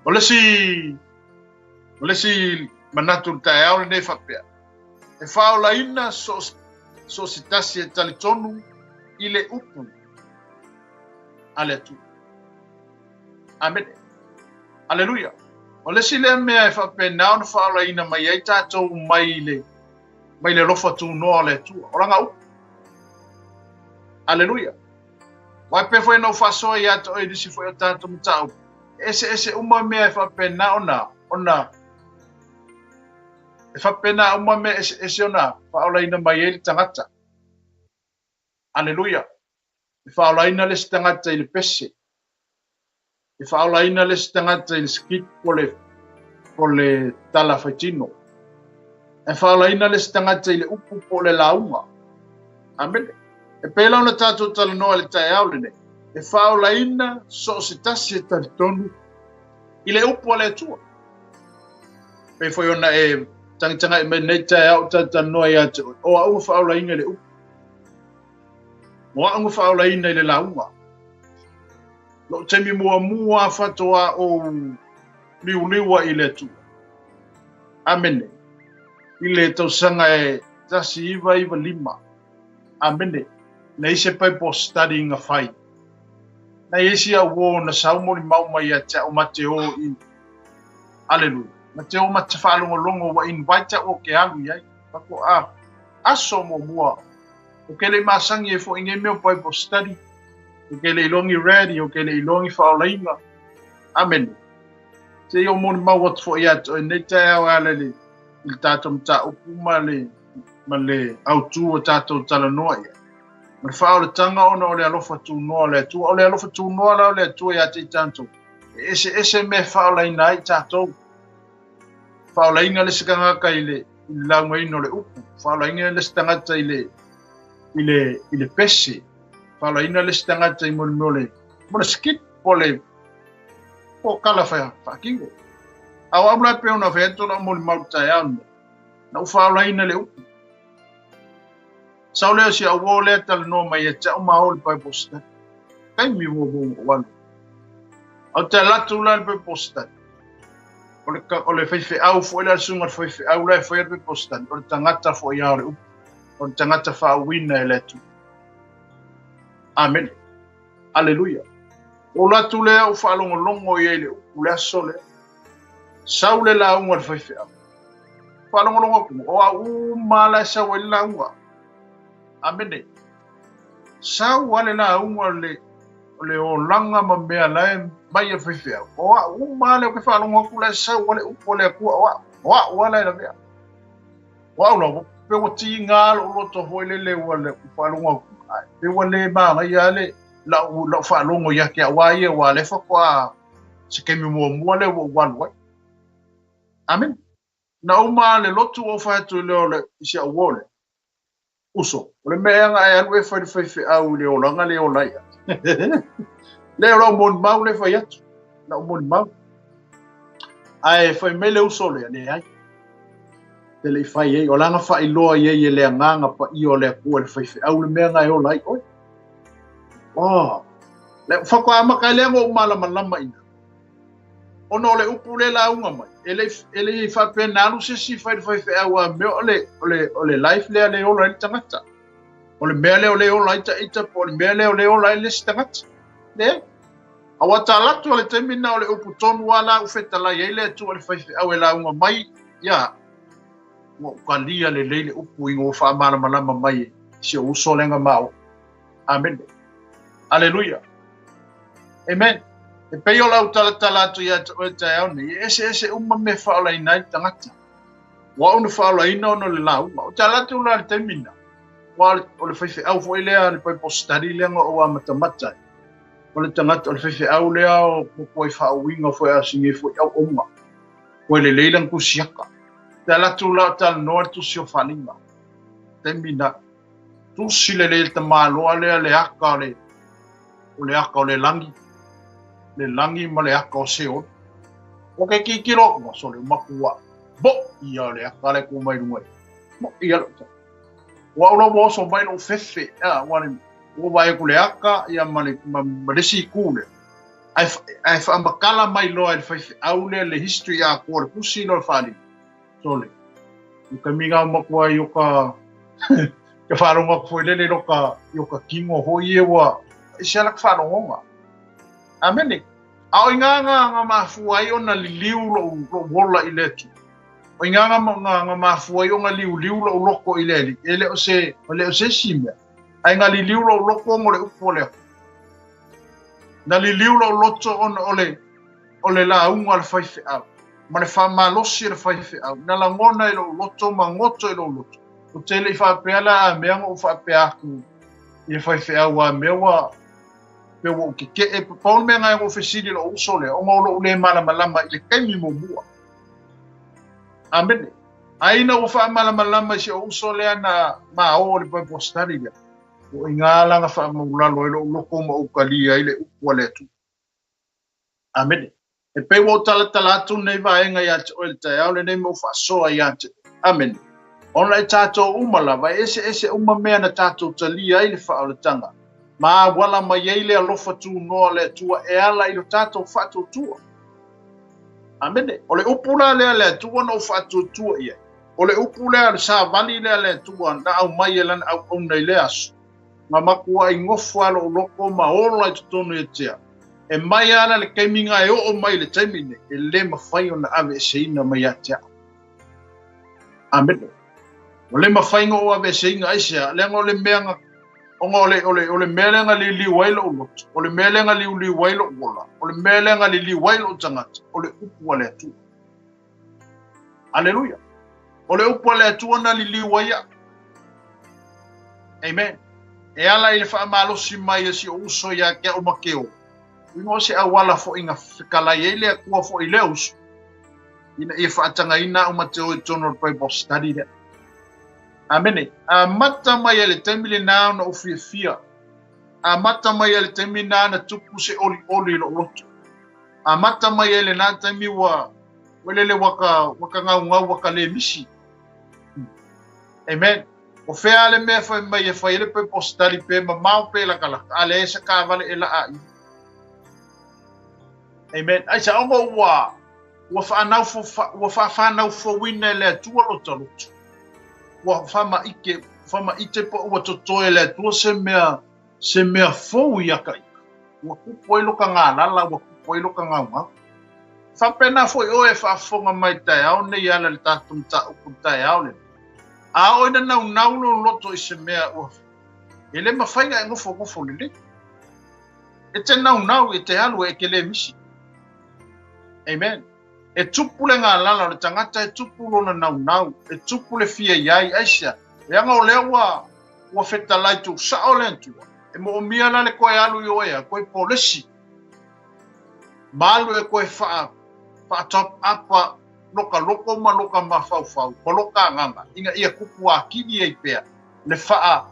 O le si manatu tae au le nei whapea. E whaola ina so si tasi e talitonu I le upu. Ale tu. Amen. Aleluia. O le sile mea e whapena ona whaalaina mai ai tātou mai le lofa tu noa le tua. Oranga u. Aleluia. Wai pe foi no whasoa i ato e disi foi o tātou mtau. Ese uma mea e whapena ona. E whapena uma mea ese ona whaalaina mai e le tangata. Aleluia. E whaalaina le tangata i le pese. E whaalaina le tangata i le skit po le tala whaitino. E whaalaina le tangata i le upu po le launga. Amen. E pēla ona tātou tala noa le tae au lene. E whaolaina so se tasi e taritonu i le upu le atua. Pei foi ona e tangitanga e nei tae au tātou noa i atu. O au whaolaina le upu. O au whaolaina i le launga. Lo temi mua whatoa o liuliwa i le atua. Amene. I le tausanga e tasi iwa lima. Amene. Na ise pai po studying a whai. Na isi a wo na saumori mau mai a te o Mateo i. Aleluia. Mateo mate whaalongo longo wa invite o ke alu iai. Pako aso mo mua. O ke le masangi e fo inge meo pai po study. O ke le ilongi ready, o ke le ilongi whaolainga. Amen. Te i o moni mau atu fo i atu. E nei tae au alele. Il tātou mta upu ma le autu o tātou tala noa ia. Ma le whaole tanga ona o le alofa tu noa le atua. O le alofa tu noa la o le atua ia te i tātou. Ese me whaolaina i tātou. Whaolaina le sikangaka i le launga ino le upu. Whaolaina le stangata i le pese. Whaolaina le stangata i mole skip po le po kala whakingo. Au amla pe ona veto na mole mauta ia. Na whaolaina le upu. Sau leo si a wo le tala no mai e tau mao le pai posta. Kai mi wo wanu. Au te latu la le pai posta. O le whaiwhi au fo ila sunga le whaiwhi au le whaiwhi pai posta. O le tangata fo ia le upu. O le tangata whaawina e le tu. Amen. Aleluia. O latu le au whaalongo longo i e le upu le aso le. Sau le launga le whaiwhi au. Whaalongo longo kumu. O a umala sa wa launga. Amene. Sau wale la unga le o langa ma mea lai mai e whiwhia. O a umale o ke whanonga kula sau wale upo le kua o wale la mea. O au lau, pe o ti ngā lo roto hoi le wale whanonga kula. Pe wale maa ngai ale la whanonga ia ke a waie wa le whakwa se kemi mua le o walu wai. Amen. Na umale lotu o whatu leo le isi a wole. Uso, le mea nga e anu e whai au le olanga le olaia. Le ola mon mau le whai atu. Na o mon mau. Ai whai mele uso le ane ai. Te le whai ei, olanga whai loa ei e le anganga pa i o le kua le whai au le mea nga e olai. Oi. Oh. Le whakwa amaka le ngo malama ina. Ono le upu le la unga mai. Ele fa penalu se si fai au a me ole life le ola i tangata. Ole mele ola ita po le mele ola le tangata. Le. Awata latu ole temina ole upu tonu wala u feta la ile tu ole fai au la unga mai ya. Mo kalia le upu ingo fa malama mai si o solenga mau. Amen. Alleluia. Amen. E pei o lau tala atu ia o tae au ni, ese uma me whaolaina i tangata. Wa onu whaolaina ono le lau, o tala atu la le temina. Wa o le whaiwhi au fo ilea, le pai postari lenga o a matamata. O le tangata o le whaiwhi au lea o pupoi whaowinga fo a singe fo au onga. O le leilang kusiaka. Tala atu la tala noa tu si o whaninga. Temina. Tu si le le tamaloa lea le aka o le langi. Le langi ma le aka o seo. O ke kikiro, ma so le makua. Bo, ia le aka le kumai rungai. Mo, ia le ta. Wa ula mo so mai no fefe. Wani, o vai ku le aka, ia ma lesi kule. Ai whaambakala mai loa le whaiwhi au le history a kore pusi no le whani. So le. Ka minga makua i oka, ka wharonga kufoi lele i oka kingo hoi e wa, isi alak wharonga. Amen. A o nganga mafuai ona liliu lo wola iletu. O nganga mafuai ona liu lo loko ileli. Ele o se simia. Ai nga liliu lo loko ngole upole. Na liliu lo loto on ole la unga le faife au. Ma le whamalosi le faife au. Na la ngona ilo loto ma ngoto ilo loto. O tele I whapea la a meanga o whapea aku. I faife au a mewa. Mewa ke e paul me ngai o fesili lo usole. O ngolo ule malama I le kaimi mo mua. Amen. Aina o wha si o usole ana ma o le pai postari ya. O ingala nga wha maulalo ilo loko ma ukalia ile upua tu. Amen. E pe wo tala atu nei vaenga ia te oil tai au le nei mo whaasoa ia te. Amen. Ona I tātou umala, vai ese umamea na tātou talia I le whaoletanga. Ma wala mai eile alofa tu noa le tua e ala I lo tātou whaatou tua. Amen. O le upula le tua na whaatou tua ia. O le upula le sa vali le tua na au mai e lana au nei le asu. Ma makua I ngofu alo loko ma ola I tutonu e tea. E mai ala le keiminga e o mai le taimine e le mawhai o na ave seina mai atea. Amen. O le mawhai o ave seina aisea, le ngo le meanga, o le melenga li wailo o loto, o le melenga li wailo o wola, o le melenga li wailo o tangata, o le upu ale atua. Aleluia. O le upu ale atua na li waia. Amen. E ala I le whaamalosi mai e si o uso ia ke o makeo. Ingo se awala fo inga whikala ele a kua fo I leus. Ina I whaatanga ina o mateo I tono Bible study there. Amene. A mata mai ele temile nao na ufia fia. A mata mai ele temile nao na tupu se oli lo loto. A mata mai ele na temi wa welele waka ngau waka le misi. Amen. O fea ale mea fai mai e fai ele Bible study pe ma mau pe la kalaka. Ale esa ka vale ela ai. Amen. Ai sa ongo wa whanau fo wine le tua lo talutu. Wa whama ike po ua totoe le tua se mea fo iaka ika. Wa kupoi loka ngā lala, wa kupoi loka ngā ngā. Whapena fo I oe whaafonga mai tai au nei ala le tātum ta uku tai au le. A oina nau lo loto I se mea ua. E le mawhainga e ngofo lele. E te nau e te alu e ke le misi. Amen. E tupule ngā lala le tangata e tupulo na nau. E tupule fia iai aisha. E anga o lewa ua whetalai tu sao lentua. E mo omia na le koe alu I oea, koe polisi. Malu e koe wha top apa loka loko ma loka ma fau. Poloka nganga. Inga ia kupu a kini e pea. Le wha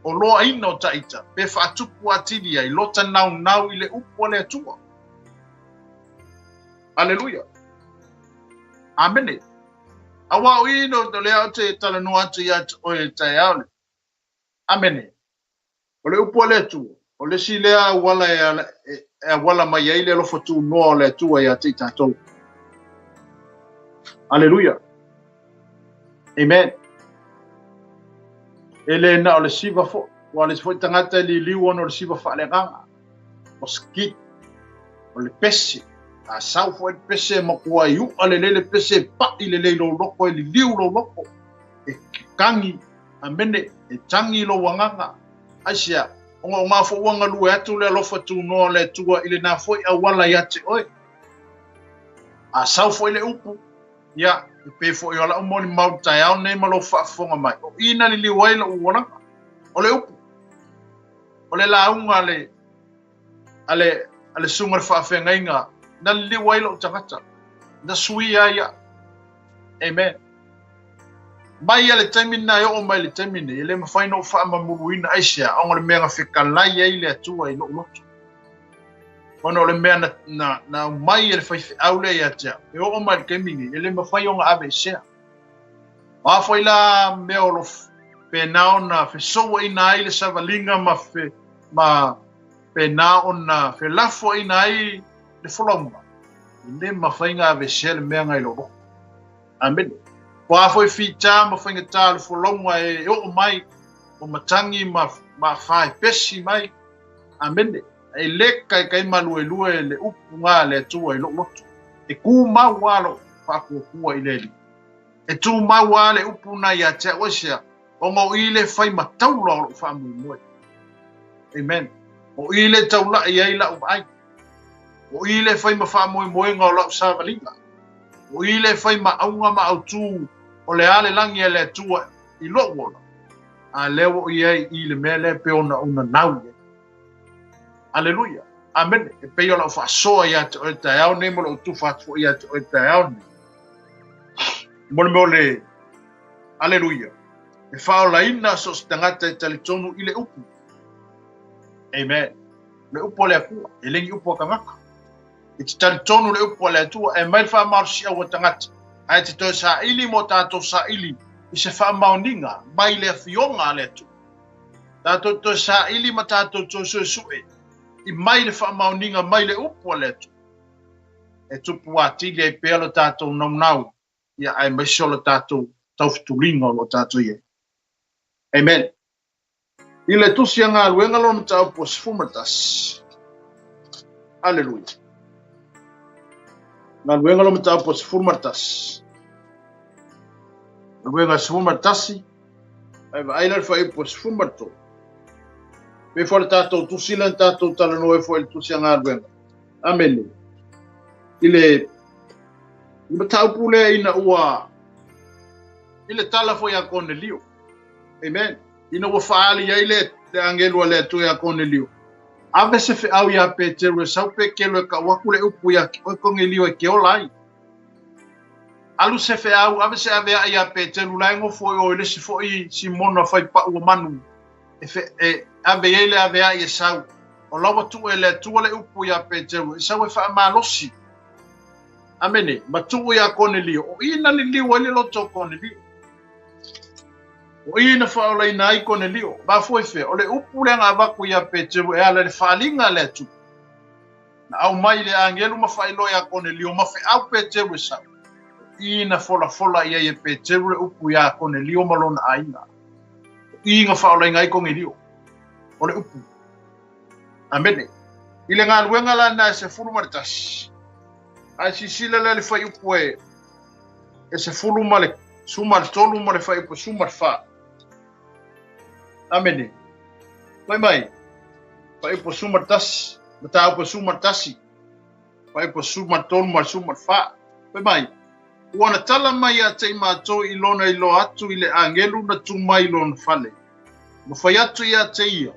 o loa ina o taita. Pe wha tupu a tini ai. Lota nau I le upo le tua. Aleluia. Amen. Awa ino to lea te tala no atu ia o e tai aole. Amen. O le upo le tua. O le si lea wala e wala mai e le lofo tu noa le tua ia te tatou. Aleluia. Amen. Ele na o le siva fo. Wa le fo tangata li liu o le siva fa le ganga. O skit. O le pesi. A sau foi pese mo kua iu ale lele pese pa I le lo loko I liu lo loko e kangi a mene e tangi lo wanganga asia o ma fo wanga lu atu le lo fatu no le tua I le na foi a wala ya te oi a sau foi le upu ya pe fo yo la mo ni mau tai au nei malo fa fonga mai o ina li wai lo wona o le upu o le la unga ale sungar fa fenga na liwai lo tangata na sui ia amen mai ale tamina yo o mai le tamina ele ma faino fa ma muruina aisia on le menga fikala ia ile tua I lo ono le mena na mai ele fai aule ia tia yo o mai kemini ele ma fai on ave sia a foi la meolo pe na ona fe so ina ile savalinga ma pe na ona fe lafo ina ai le folonga le mawhainga ave sel mea ngai loro. Amen. Wa foi fita ma whainga tā le folonga e o mai o matangi ma whai pesi mai. Amen. e le kai malu e lue le upu ngā le tua i lotu. E ku mau alo whakua i le. E tu mau ale upu na ia te oisia. O ngau i le whai mataula o whamu moe. Amen. O i le taula i ai lau ai. O i le whai ma whamu moe ngau lau sāwalinga. O i le whai ma aunga ma au tū o le ale langi e le tua i lo'uola. A lewo i ai i le mele peona una nau. Aleluia. Amen. E peo lau whasoa i ate o e taiao ne mo lau tu whatfo i ate o e taiao ne. Mole mole. Aleluia. E whaolaina so se tangata e talitonu i le upu. Amen. Le upu le akua. E lengi upu akangaka. E te talitonu le upu le atua. E mai wha marusi au tangata. Ai te toi sa ili mo tātou sa ili. I se wha maoninga. Mai le fionga le atua. Tātou toi sa ili ma tātou toi sue. I mai le wha maoninga mai le upu le atua. E tupu atili e pēlo tātou nau. Ia ai mai solo tātou tauwhituringa o tātou ie. Amen. I le tusi ngā luenga lona tau po sifumatas. Aleluia. Ngā luenga lona tau po sifumatas. Luenga sifumatasi. Ai wa ailar whai po sifumato. Me whare tātou tusi lan tātou talanoe fo il tusi ngā luenga. Amen. I le tau pule ina ua. I le tala fo ia Cornelio. Amen. Ina wa faali ya ile le angelo le tu ya Cornelio. Ave se fe au ya Petero sa pe kelo ka wakule upu ya Cornelio e ke olai. Alu se fe au ave se ave ya Petero la ngo fo o le se fo I Simona fai pa o manu. E fe ave ile ave ya sau. O lawa tu ele tu le upu ya Petero sa we fa malosi. Amene, ma tu ya Cornelio. O ina li liwa le loto Cornelio. O ina whaola ina ai Cornelio, ba foi fe, o le upu le ngā waku ia Petero e ala le whaalinga le tu. Na au mai le angelu ma whailo ia Cornelio, ma whi au Petero e sau. Ina fola ia e Petero le upu ia Cornelio malona aina. Inga whaola ina ai Cornelio, o le upu. Amene, i le ngā luenga la na se furu maritas. Ai si sila le whai upu e se furu male, sumar tolu male whai upu, sumar wha. Amene. Mai. Pai po sumar tas, mata po sumar tasi. Pai po sumar tol mar sumar fa. Mai. Wana tala mai a te mato I lona I lo atu I le angelu na tu mai lon fale. Mo fai atu ia te ia.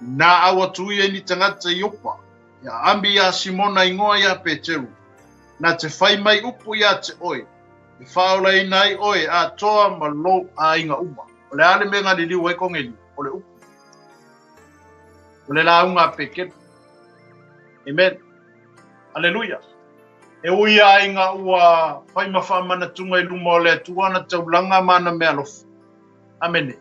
Na awa tu ia ni tangata I opa. Ya ambi ya Simona ingoa ia Petero. Na te fai mai upu ia te oe. I whaola I nai oe a toa ma lo a inga uma. O le ale menga li liu e kongeli. O le upu. O le launga peke. Amen. Aleluia. E uia inga ua whai mawhamana tunga I luma o le tuana taulanga mana mea lofu. Amene.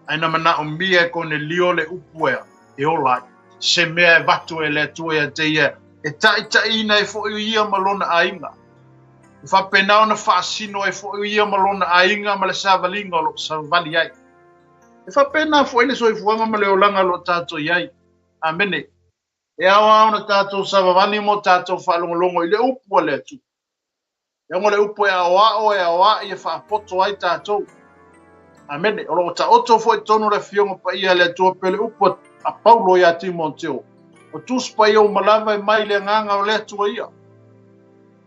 Aina mana o mia e kone lio le upu ea. E olai. Se mea e vatu e le tua te ia. E ta ina e fo ia malona a inga. E whapenao na whaasino e fo ia malona a inga ma le savalinga o lo savali ai. E whapena fo ele so I fuanga ma le olanga lo tato iai. Amene. E awa ona tato savavani mo tato whalongolongo I le upu le tu. E ngole upu e awa I e whaapoto ai tato. Amene. O lo ta oto fo tonu le fiongo pa ia le tu pele upu a Paulo ia Timoteo. O tus pa ia o malava e mai le nganga o le tu ia.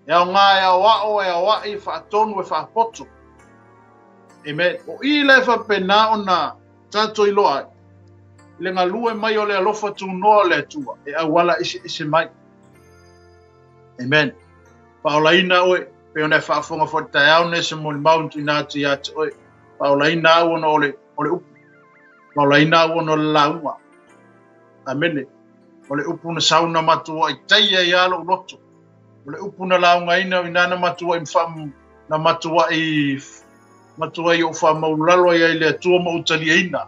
E ngā e awa I whaatonu e whaapoto. Amen. O I le whapena ona tato I loa. Le ngā lue mai o le alofa tu noa le tua. E awala ise mai. Amen. Paolaina oe. Pe ona whaafonga whatai au ne se moni mauntu inati ati oe. Paolaina au ona ole upu. Paolaina au ona ole launga. Amen. Ole upu na sauna matua I taia I alo loto. Ole upu na launga ina inana matua I mfamu. Na matua I o whamaulalo I le atua ma utali ina.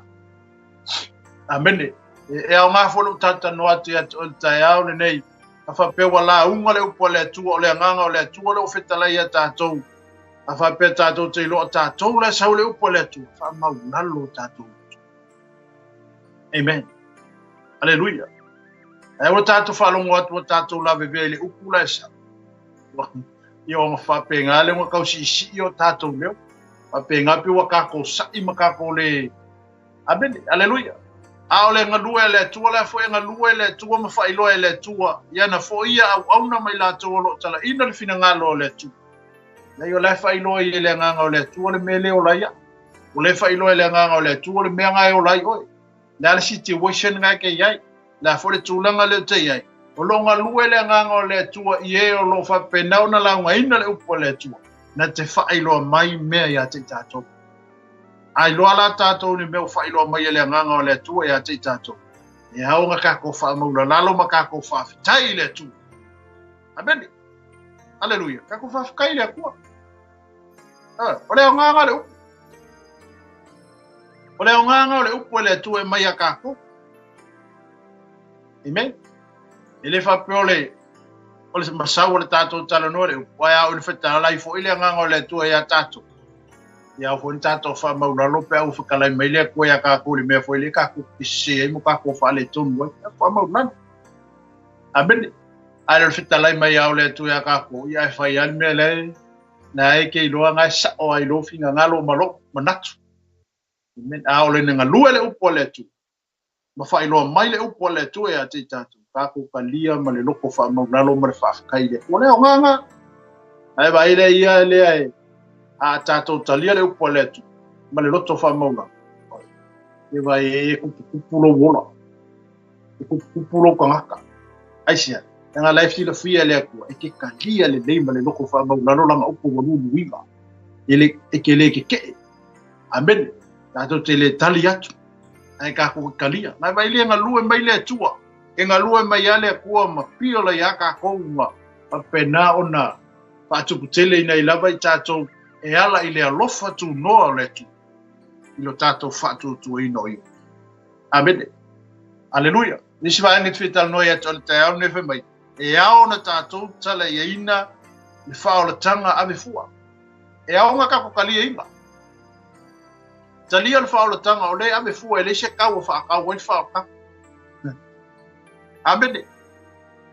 Amene. E au ngā wholu tata no ati ati o tai au le nei. A whapewa la unga le upo le atua o le anganga o le atua le o whetalai a tātou. A whapea tātou te ilo a tātou le sau le upo le atua. Whamaulalo tātou. Amen. Aleluia. e o tatou whalongo atu o tatou la vevele ukula esa i o whapenga le mo kausi isi o tatou leo whapenga pi wa kako sai makako le abene aleluia a o le ngalua le tua le foi ngalua le tua ma whailoa le tua ia na foi ia au na mai la tua lo tala ina le fina ngalo le tua na yo le whailoa i le nganga o le tua le mele o laia o le whailoa le nganga o le tua le mea ngai o lai oi na le situation ngai ke iai la foi le tulanga le te iai o lo ngalua le nganga o le tua i e o lo whapenau na launga ina le upo le tua na te whailoa mai mea ia te tatou ai loa la tatou ni meu whailoa mai le nganga o le tua ia te tatou e haunga kako whaamaula lalo ma kako whaafitai le tua abene aleluia kako whaafikai le kua o le o nganga le upo o le o nganga o le upo le tua e mai a kako amen e le whapeole o le masau o le tatou talanoa le upo ai au le whetala i fo i le nganga o le tua ia tatou ia fo tatou fa maula lope au whakalai mai lea koe a kako le mea fo i le kako pise ai mo kako wha le tonu ai fa maula abene ai le whetalai mai au le tua ia kako ia e whai ani mea le na e ke iloa ngai sa o ai lo finga ngalo malo manatu men a o le nga lue le upo le tu ma fa ilo mai le upo le tu e a te tatu kako kalia ma le loko fa maula lo ma fa kai le o le o nganga ai ba ile ia le ai a tatou talia le upo le tu ma le loto fa maula e vai e kupulo wola e kupulo kangaka ai sia nga life si le fia le ku e ke kalia le dei ma le loko fa maula lo langa upo wo lu wiga ele e ke le ke amen tatou te le tali atu ai kako kalia na vai le nga lue mai le tua e nga lue mai ale ku ma piola ya ka ko ma pena ona pa tu tele ina ila vai tatou e ala i le alofa tu noa le tu i lo tatou whatu tu ino i amen aleluia nisi vai ngi twital noia tole te au nefe mai e ao na tatou tala ia ina i whaola tanga ave fua e ao nga kako kalia ima talia le whaola tanga o le ave fua e le se kau whaakau i whaoka amen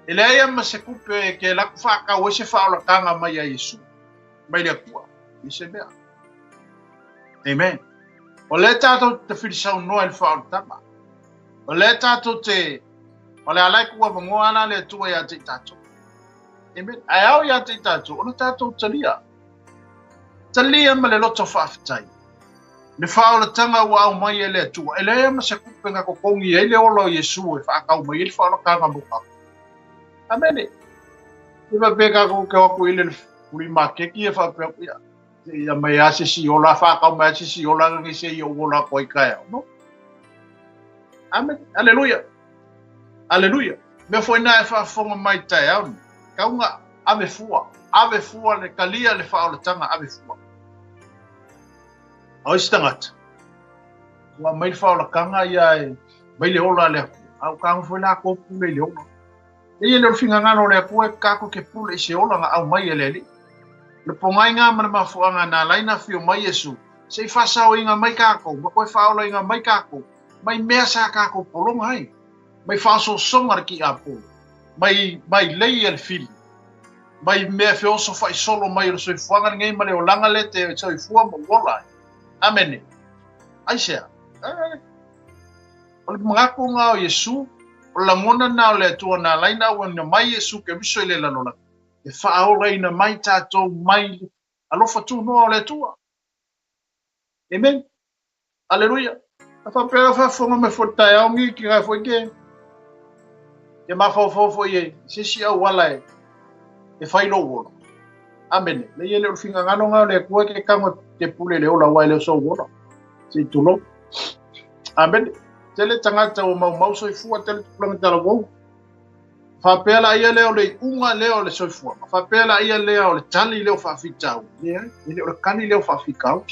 e le aia ma se kupe ke laku whaakau e se whaola tanga mai a Yesu mai le kua i se mea amen o le tatou te whirisau noa i le whaola tanga o le tatou te o le alai kua mangoa ana le tua ia te tatou amen ai au ia te tatou o le tatou talia ma le loto whaafitai le whaola tanga ua au mai e le tua e le ma se kupe nga kokongi e le olo Yesu e whaakau mai e le whaola kanga muka amen e va peka ko ke oku ile puri makeki e whapea ia mai ase si ola whaakau mai ase si ola ngi se i ola koi kai no amen aleluia aleluia me foi na e whaafonga mai tai au kaunga ave fua le kalia le whaola tanga ave fua o istangata wa mai whaola kanga ia e mai le ola le au kanga foi la ko pule le ola e le finga ngano le ko e kako ke pule i se ola nga au mai ele le pongai nga mana mafuanga na laina fio mai Yesu se fasao inga mai kako ma ko whaola inga mai kako mai mea sa kako polonga ai mai faso songa ki apo mai lei el fil mai mea fio so fai solo mai so fuanga ngai male o langa le te so fua mo wola amen ai sea o le mangako nga o Yesu o la ngona na o le tua na laina o na mai Yesu ke biso ile la lola e whaola ina mai tatou mai alofa tu noa o le tua amen aleluia a whapea whafonga me whatai au ngi ki ngai whaike e mawhawhawhau ye sisi au wala e whailo wola amen le yele o finga ngano ngau le kua ke kama te pule le ola waile so wola si tulo amen tele tangata o mau so fua tele tuplanga tala wou whapela ia leo le unga leo le soifua whapela ia leo le tali leo whawhitau ile o le kani leo whawhikau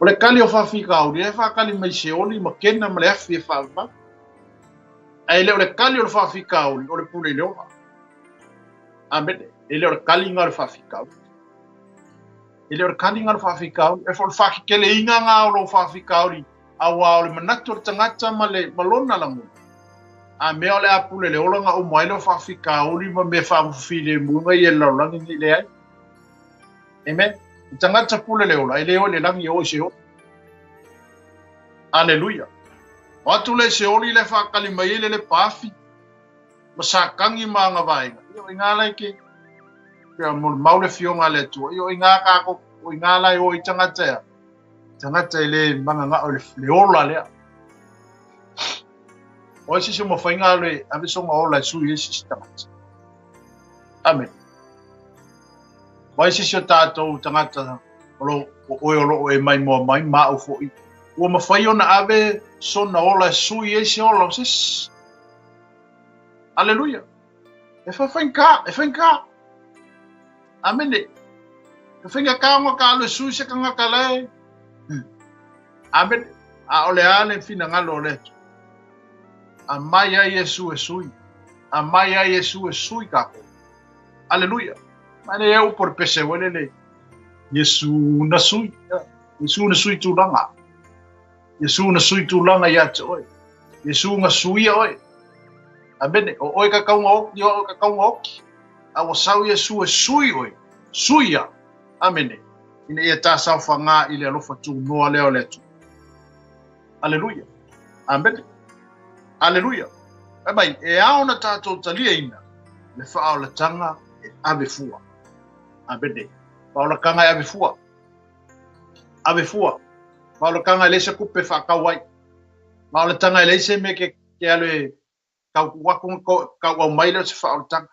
o le kani o whawhikau le whakali mai se oli ma kena ma le awhi e whawha ai leo le kani o le whawhikau o le pule leo amen ele o le kali ngā le whawhikau ele o le kani ngā le whawhikau e whol whakikele inga ngā o lo whawhikau a wā o le manatu o le tangata ma le malona langu a me ole apule le ola nga o mai lo fa fika o li ma me fa file mu nga ye lo lang ni le ai amen tanga tapule le ola ile ole lang yo se o haleluya watu le se oli le fa kalima ile le pafi masakangi mga vainga yo ingala ke ya mo maule fionga le tu yo inga ka ko ingala yo tanga le mga nga ole le ola le o si mo fainga le abiso nga ola su yesu tanga amen Vai si tato tangata o e mai mo mai ma o foi o ma fai ona ave sona ola su ese ola sis aleluia e fa finka amen e finga ka mo ka lo su se ka ngakale amen a ole ale fina ngalo le a mai ai yesu e sui a mai ai yesu e sui ka aleluia Mane eu por pese wele Yesu na sui tu langa. Yesu na sui tu langa ya oi. Yesu nga sui oi. Abene o oi ka kaunga ok, yo ka kaunga ok. Awa sau Yesu e sui oi. Suia. Amene. Ina ia ta sa fanga ile alofa tu no leo letu. Alleluia. Amen. Alleluia. Abai e aona tato talia ina. Le faa la tanga ave fua. Abede. Paula kanga ave fua. Ave fua. Paula kanga lesa kupe fa kawai. Paula tanga lesa me ke ale ka wa mai le fa tanga.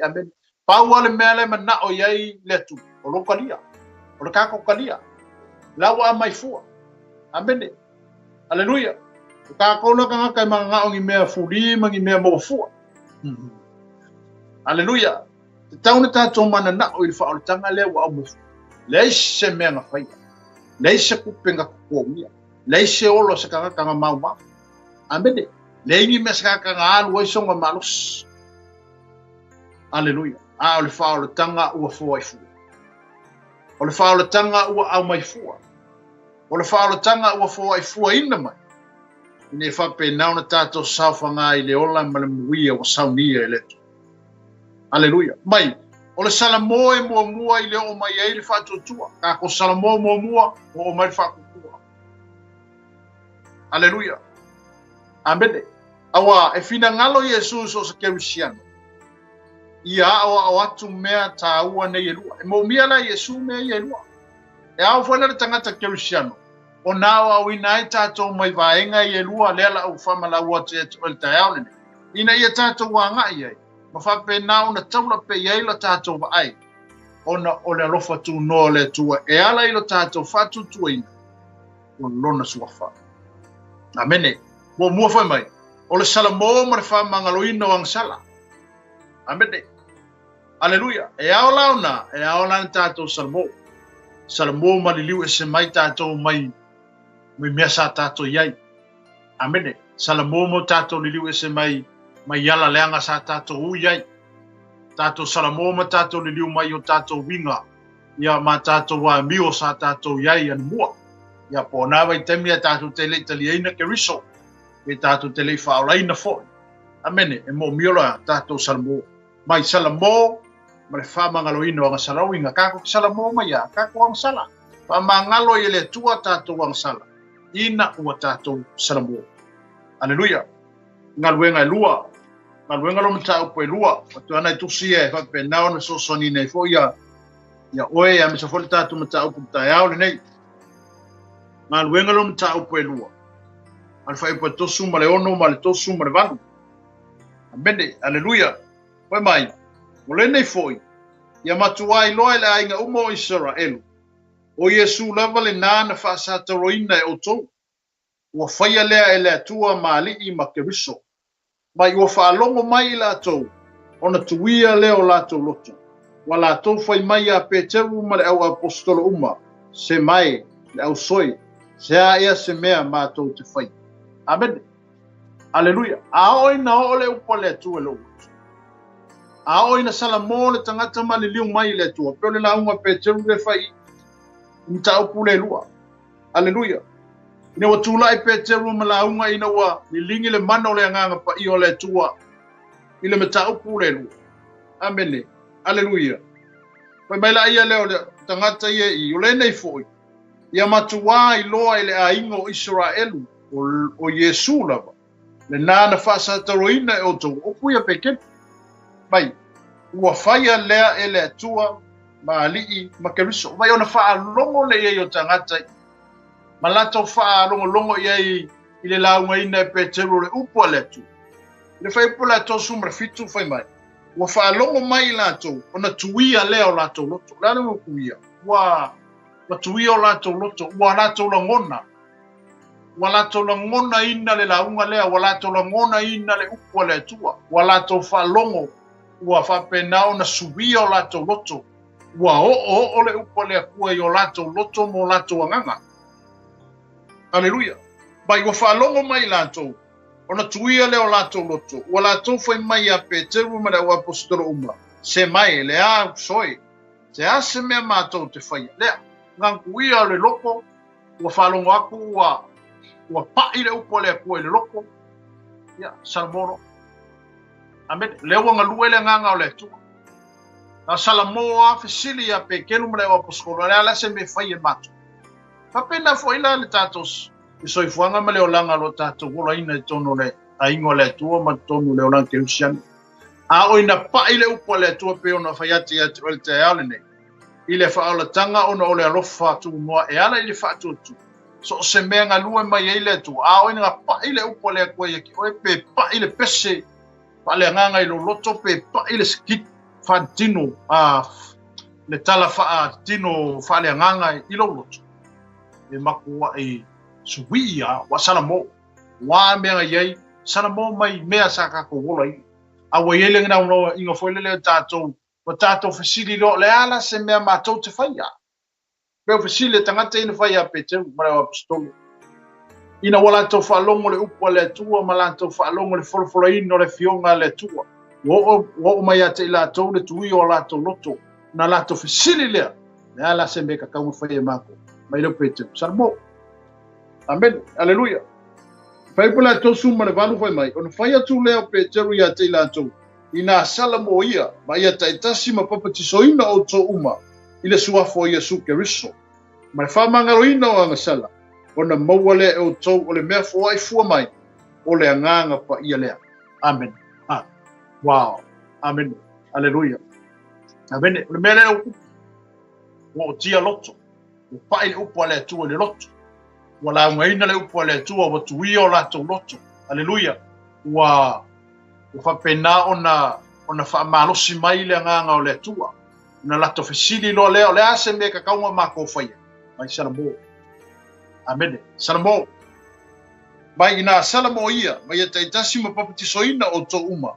Amen. Paula le mele mana o yai letu. O lokalia. O ka ko kalia. Lawa mai fua. Amen. Alleluia. Ka ko no kanga kai manga ngi me fuli mangi me mo fua. Alleluia. Tauna tato mana na o il fa o tanga le wa mo. Leise me nga fai. Leise kupenga kuomia. Leise olo se kanga mau. Amene. Lengi me se kanga alu e songa malus. Alleluia. A o le fa o tanga ua fo fu. O le fa o tanga ua au mai fu. O le fa o tanga ua fo fu ina mai. Ine fa pe nauna tato saufanga i le ola ma le muia o saunia e letu. Alleluia. Mai, o le salamo e mua i le o mai e le whātuatua. Ka ko salamo mua o mai whākutua. Alleluia. Amene. Awa, e fina ngalo Jesus o sa kerisiano. Ia o atu mea ta ua ne yelua. E mo mia la Yesu mea yelua. E au fwela le tangata kerisiano. O nao au ina e tato mai vaenga yelua lela au whamala ua te o le taiaulene. Ina ia tato wanga iai. Ma fa pe nao na taula pe iai la tato wa ai. Ona o le alofa tu no le tua. E ala ilo tato fatu tua ina. O lona suafa. Amene. Mo mua fai mai. O le salamo ma le wha mangaloina wang sala. Amene. Alleluia. E ao launa. E ao launa tato salamo. Salamo ma li liu e se mai tato mai. Mai mea sa tato iai. Amene. Salamo mo tato li liu e se mai. Mai yala leanga sa tato uyai. Tato salamo ma tato li liu mai o tato winga. Ia ma tato wa mio sa tato yai an mua. Ia po nawa i temia tato tele italiaina ke riso. E tato tele whaolaina fo. Amene, e mo miola tato salamo. Mai salamo, ma le whamangaloina wanga sarawinga. Kako salamo mai a, kako wang sala. Whamangalo i le tua tato wang sala. Ina ua tato salamo. Alleluia. Ngaluenga lua. Ngaluenga lo mta upo lua. Watu ana itusia e whape nao na sosoni nei fo ia. Ia oe a misa foli tatu mta upo mta yao le nei. Ngaluenga lo mta upo lua. Al fa ipo tosu ma le ono ma le tosu ma le vangu. Amene, alleluia. Wai mai. Mole nei foi. Ia matuai loa le ainga umo Israelu. O Yesu lava le nana fa sa taroina e otou. Ua whaia lea e lea tua maali i makeriso. Mai ua whaalongo mai i lātou. Ona tuia leo lātou loto. Wa lātou whai mai a Peteru ma le au apostolo uma. Se mai, le au soi. Se a ea se mea mātou te whai. Amen. Alleluia. A oi na o le upa le tua lo. A oi na salamo le tangata ma le liu mai le tua. Peo le launga Peteru le whai. Mta upu le lua. Alleluia. ina wa tula I Peteru malaunga ina wa lilingi le mano le nganga pa I o le tua ile meta upu le lu amene aleluia pa mai la ia le tangata ia I o le nei foi ia matua I loa ile ainga o Israelu o Yesu lava le nana fasa taroina o to o puia peke mai ua faia lea ele atua ma alii ma keriso mai ona faa longo le ia o tangata ma lato faa longo ia I le launga ina Peteru le upo le tu le fai pula to sumra fitu fai mai ua faa longo mai lato ona tuia lea o lato loto lana mo kuia wa tuia o lato loto ua lato langona wala to ngona ina le launga lea wala to ngona ina le upo le tua wala to falongo ua fa penao na subio la to loto ua o le upo le kua yo la to loto mo la to nganga haleluya bai ua falongo mai la to ona tuia le o la to loto wala to foi mai a Peteru ma le apostolo uma se mai le a soi se a se me mato te fai le nganguia le lopo ua falongo aku ua pa'i le upo le kua le loko ia salamoro amen le wanga lue le nganga o le tu na salamoa fesili a pekelu mle o apostolo le ala se me fai e matu fa pena foi la le tatos I soifuanga ma le olanga lo tato wola ina tono le aingo le tu ma tono le olanga ke usian a o ina pa'i le upo le tu pe ona fai ati o te ale ne ile fa ala tanga ona ole alofa tu mo e ala ile fa tu so se menga lue mai ele tu a o ina pa ile upo le ko ye o pe pa ile pese pa le nganga ile loto pe pa ile skit fantino le tala fa tino fa le nganga ile loto e makua e suia wa salamo wa menga ye salamo mai mea saka ko wolai a wa yele ngana no inga foi le tato fasili lo le ala se mea matou te faia Peo fasile tangata ina fai a Peteru ma le apostolo. Ina wala tau whaalongo le upo le tua, ma la tau whaalongo le folofolo ino le fionga le tua. Wo mai ate I la tau le tui o la tau loto. Na la tau fasile lea. Le ala se me kakau fai e mako. Mai le Peteru. Salmo. Amen. Aleluia. Fai pula tau suma le valu fai mai. Ona fai atu leo Peteru I ate I la tau. Ina salamo ia. Ma ia taitasi ma papatisoina o tau uma. Ile suafo Yesu Keriso. Ma le whamangaloina o angasala. Ona maua le o tau o le mea fua I fua mai. O le anganga pa ia lea. Amen. Wow. Amen. Aleluia. Amen. O le mea lea o tia loto. O pai le upo le tua le loto. Wa la ngaina le upo le tua o tuia o lato loto. Aleluia. Wa whapena ona whamalosi mai le anganga o le tua. Na lato fasili lo leo le ase me ka kaunga mako fai mai salamo amen salamo mai ina salamo ia mai taitasi ma papati soina o to uma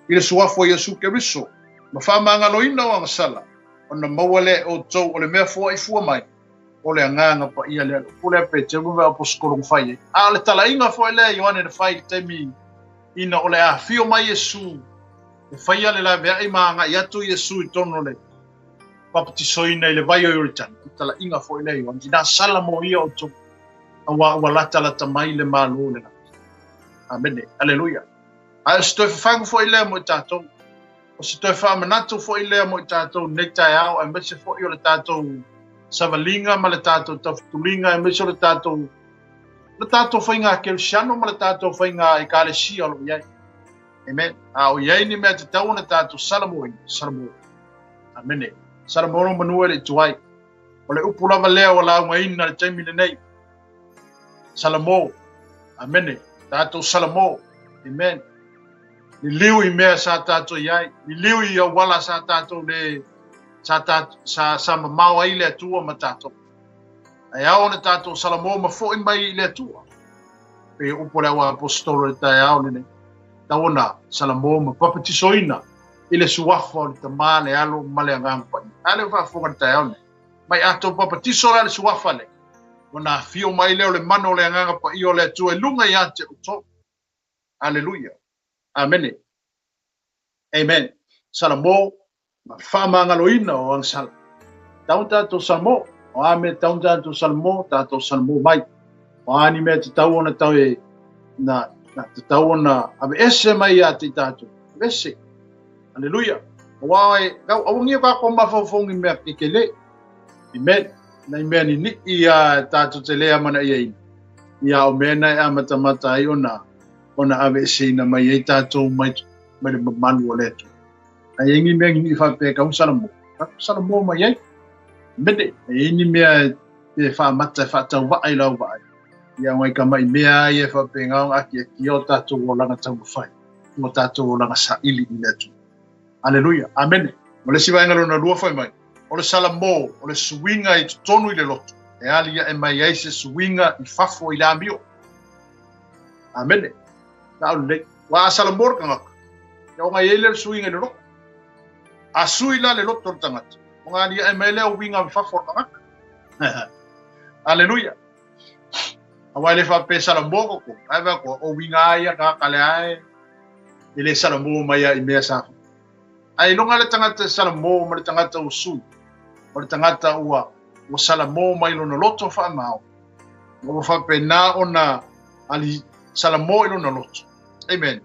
ile suafo Yesu Keriso ma fama ngalo ina o sala ona mawale o to o le mea fo I fua mai o le nganga pa ia le o le Peteru va apostolo fai a le talainga fo le Ioane de fai temi ina o le a fio mai Yesu e fai ale la vea I manga ia tu Yesu I tono le papati soina ile vai o yoritan tala inga fo ile yo ndina salamo ia o to wa lata mai le malo le amen aleluia a sto fango fo ile mo tato o sto fa manato fo ile mo tato nekta ya o mbese fo yo le tato savalinga ma le tato taftulinga mbese le tato fo inga kel shano ma le tato fo inga ekalesia lo ya amen a o ye ni me tato na tato salamo amen Salamoro manua le tuai. O le upu lava lea o la ngaina le taimi nei. Salamo. Amen. Tato salamo. Amen. Ni liu I mea sa tato iai. Ni liu I wala sa tato le sa mamau ai le atua ma tato. Ai ao ne tato salamo ma fo I mai le atua. Pe upu lea wa apostolo le tai ao le nei. Taona salamo ma papati soina. Ile suafo le tamale alo male ngampa ale fa fonga taone mai ato papatiso le suafa le ona fio mai le mano le nganga pa io le tu lunga ya te to aleluia amen amen salamo ma fama ngaloina o ansal taunta to salmo o ame taunta to salmo mai Wani me te tau ona tau e na te tau ona ave ese mai a te tātou. Ese. Aleluia. Wai, kau awangia ka ko mawhawhongi mea kekele. Amen. Nai mea ni ia tātou te lea mana ia ia o mea nai a matamata ai ona ave ese ina mai e tātou mai le mamalu o leto. Ai ingi mea ngi whape ka usaramo. Usaramo mai ai. Mede, ingi mea te whamata whatau waai lau waai. Ia ngai ka mai mea i e whape ngau aki ki o tātou o langa tau whai. O tātou o langa sa ili i letu. Aleluia. Amen. O le siwa engalo na rua whai mai. O le salamo, o le suinga i tonu i le loto. E alia e mai ai se suinga i fafo i la amio. Amen. Na o le, wa salamo ka ngaka. Ia o ngai ele suinga i le loto. A sui la le loto tangata. O ngai alia e mai leo winga i fafo ka ngaka. Aleluia. Awai le whape salamo ko. Aiwa ko o winga aia ka kale ai. Ile salamo mai i mea safu. Ai longa le tangata salamo ma le tangata usui. O le tangata ua o salamo mai lona loto wha mao. O whape na ona ali salamo i lona loto. Amen.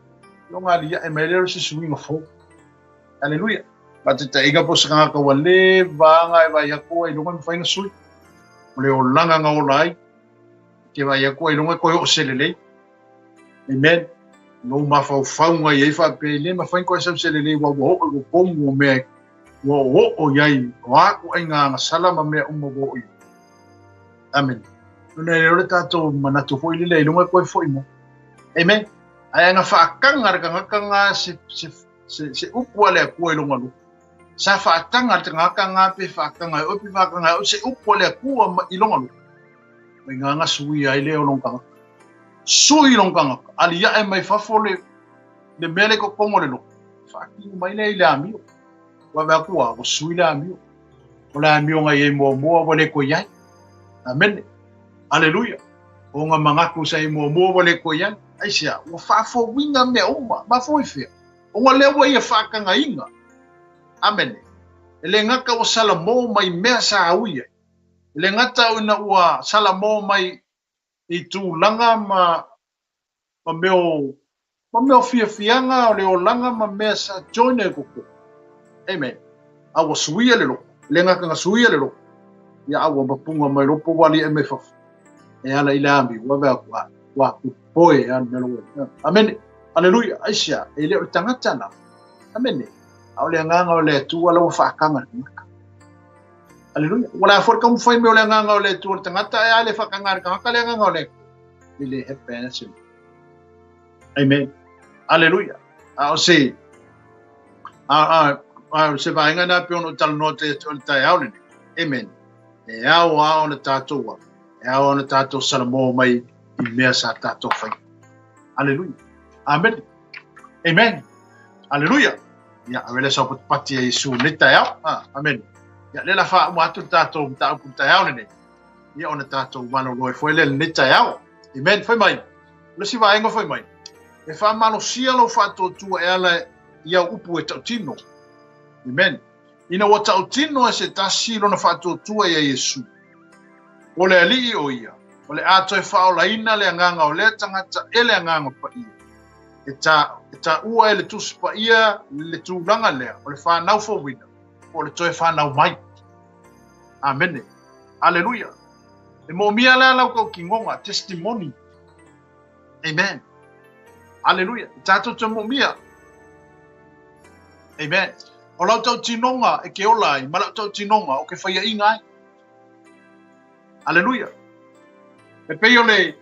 Longa ali e meilero si suinga fo. Aleluia. Pate ta inga po sa ka wale vanga e vai ako ai longa mi whainga sui. O le o langa nga o lai. Ke vai ako ai longa koe o selelei. Amen. No mafau ngai e whape le mawhain koe sam selelei wa wo o pongo me o yai wa ko ai nga salama me umo wo i. Amen. Nuna e ore tātou manatu fo i le longa koe fo i mo. Amen. Ai nga whaakanga nga se upu ale a kua i longa lu. Sa whaatanga te ngaka pe whaakanga opi whaakanga o se upu ale a kua i longa lu. Mai nga sui ai leo longa. Sui longa nga. Ali ya e mai fafo le mele ko kongo le lo. Whaaki mai le i le amio. Wa mea kua o sui le amio. O le amio nga i mua wale ko iai. Amen. Aleluia. O nga mangaku sa i mua wale ko iai. Aisia, o whafo winga mea uma, mafo i fia. O nga lewa i e whakanga inga. Amen. E le ngaka o salamo mai mea sa auia. E le ngata o ina ua salamo mai i tū langa ma meo fianga o le o langa ma mea sa join e koko. Amen. Awa suia le loko. Le ngaka nga suia le loko. Ia awa mapunga mai ropo wali e me fafu. E ala i le ambi, wawea kua. Wa boy an melo. Amen. Hallelujah. Aisia, ele o tangata na. Amen. Au le nganga o le tu ala fa kanga. Hallelujah. Wala for kam foi me o le nganga o le tu tangata e ale fa kanga ka le nganga o le. Ele é pensa. Amen. Hallelujah. Au se se vai ngana pe ono tal note o tai au le. Amen. E au na tatua. E au na tatua salamo mai i mea sa tātou whai. Aleluia. Amen. Amen. Aleluia. Ia, awele sa pati e su neta au. Amen. Ia, lela wha umatu tātou mtau putai au nene. Ia, ona tātou mano loe fwoi lela neta au. Amen. Whai mai. Lesi wa enga whai mai. E wha mano sialo whato tua e ala ia upu e tau tino. Amen. Ina wa tau tino e se tasilo na whato tua e Yesu. O le alii o ia. O le ato e whaolaina le anganga o le tangata e le anganga pa ia. E ta ua e le tusi pa ia le tūlanga lea. O le whanau fawina. O le toe whanau mai. Amen. Aleluia. E mo mia lea lau kau ki ngonga. Testimony. Amen. Aleluia. E tato te mo mia. Amen. O lau tau tinonga e ke olai. Ma lau tau tinonga o ke whaia ingai. Aleluia. E pei o le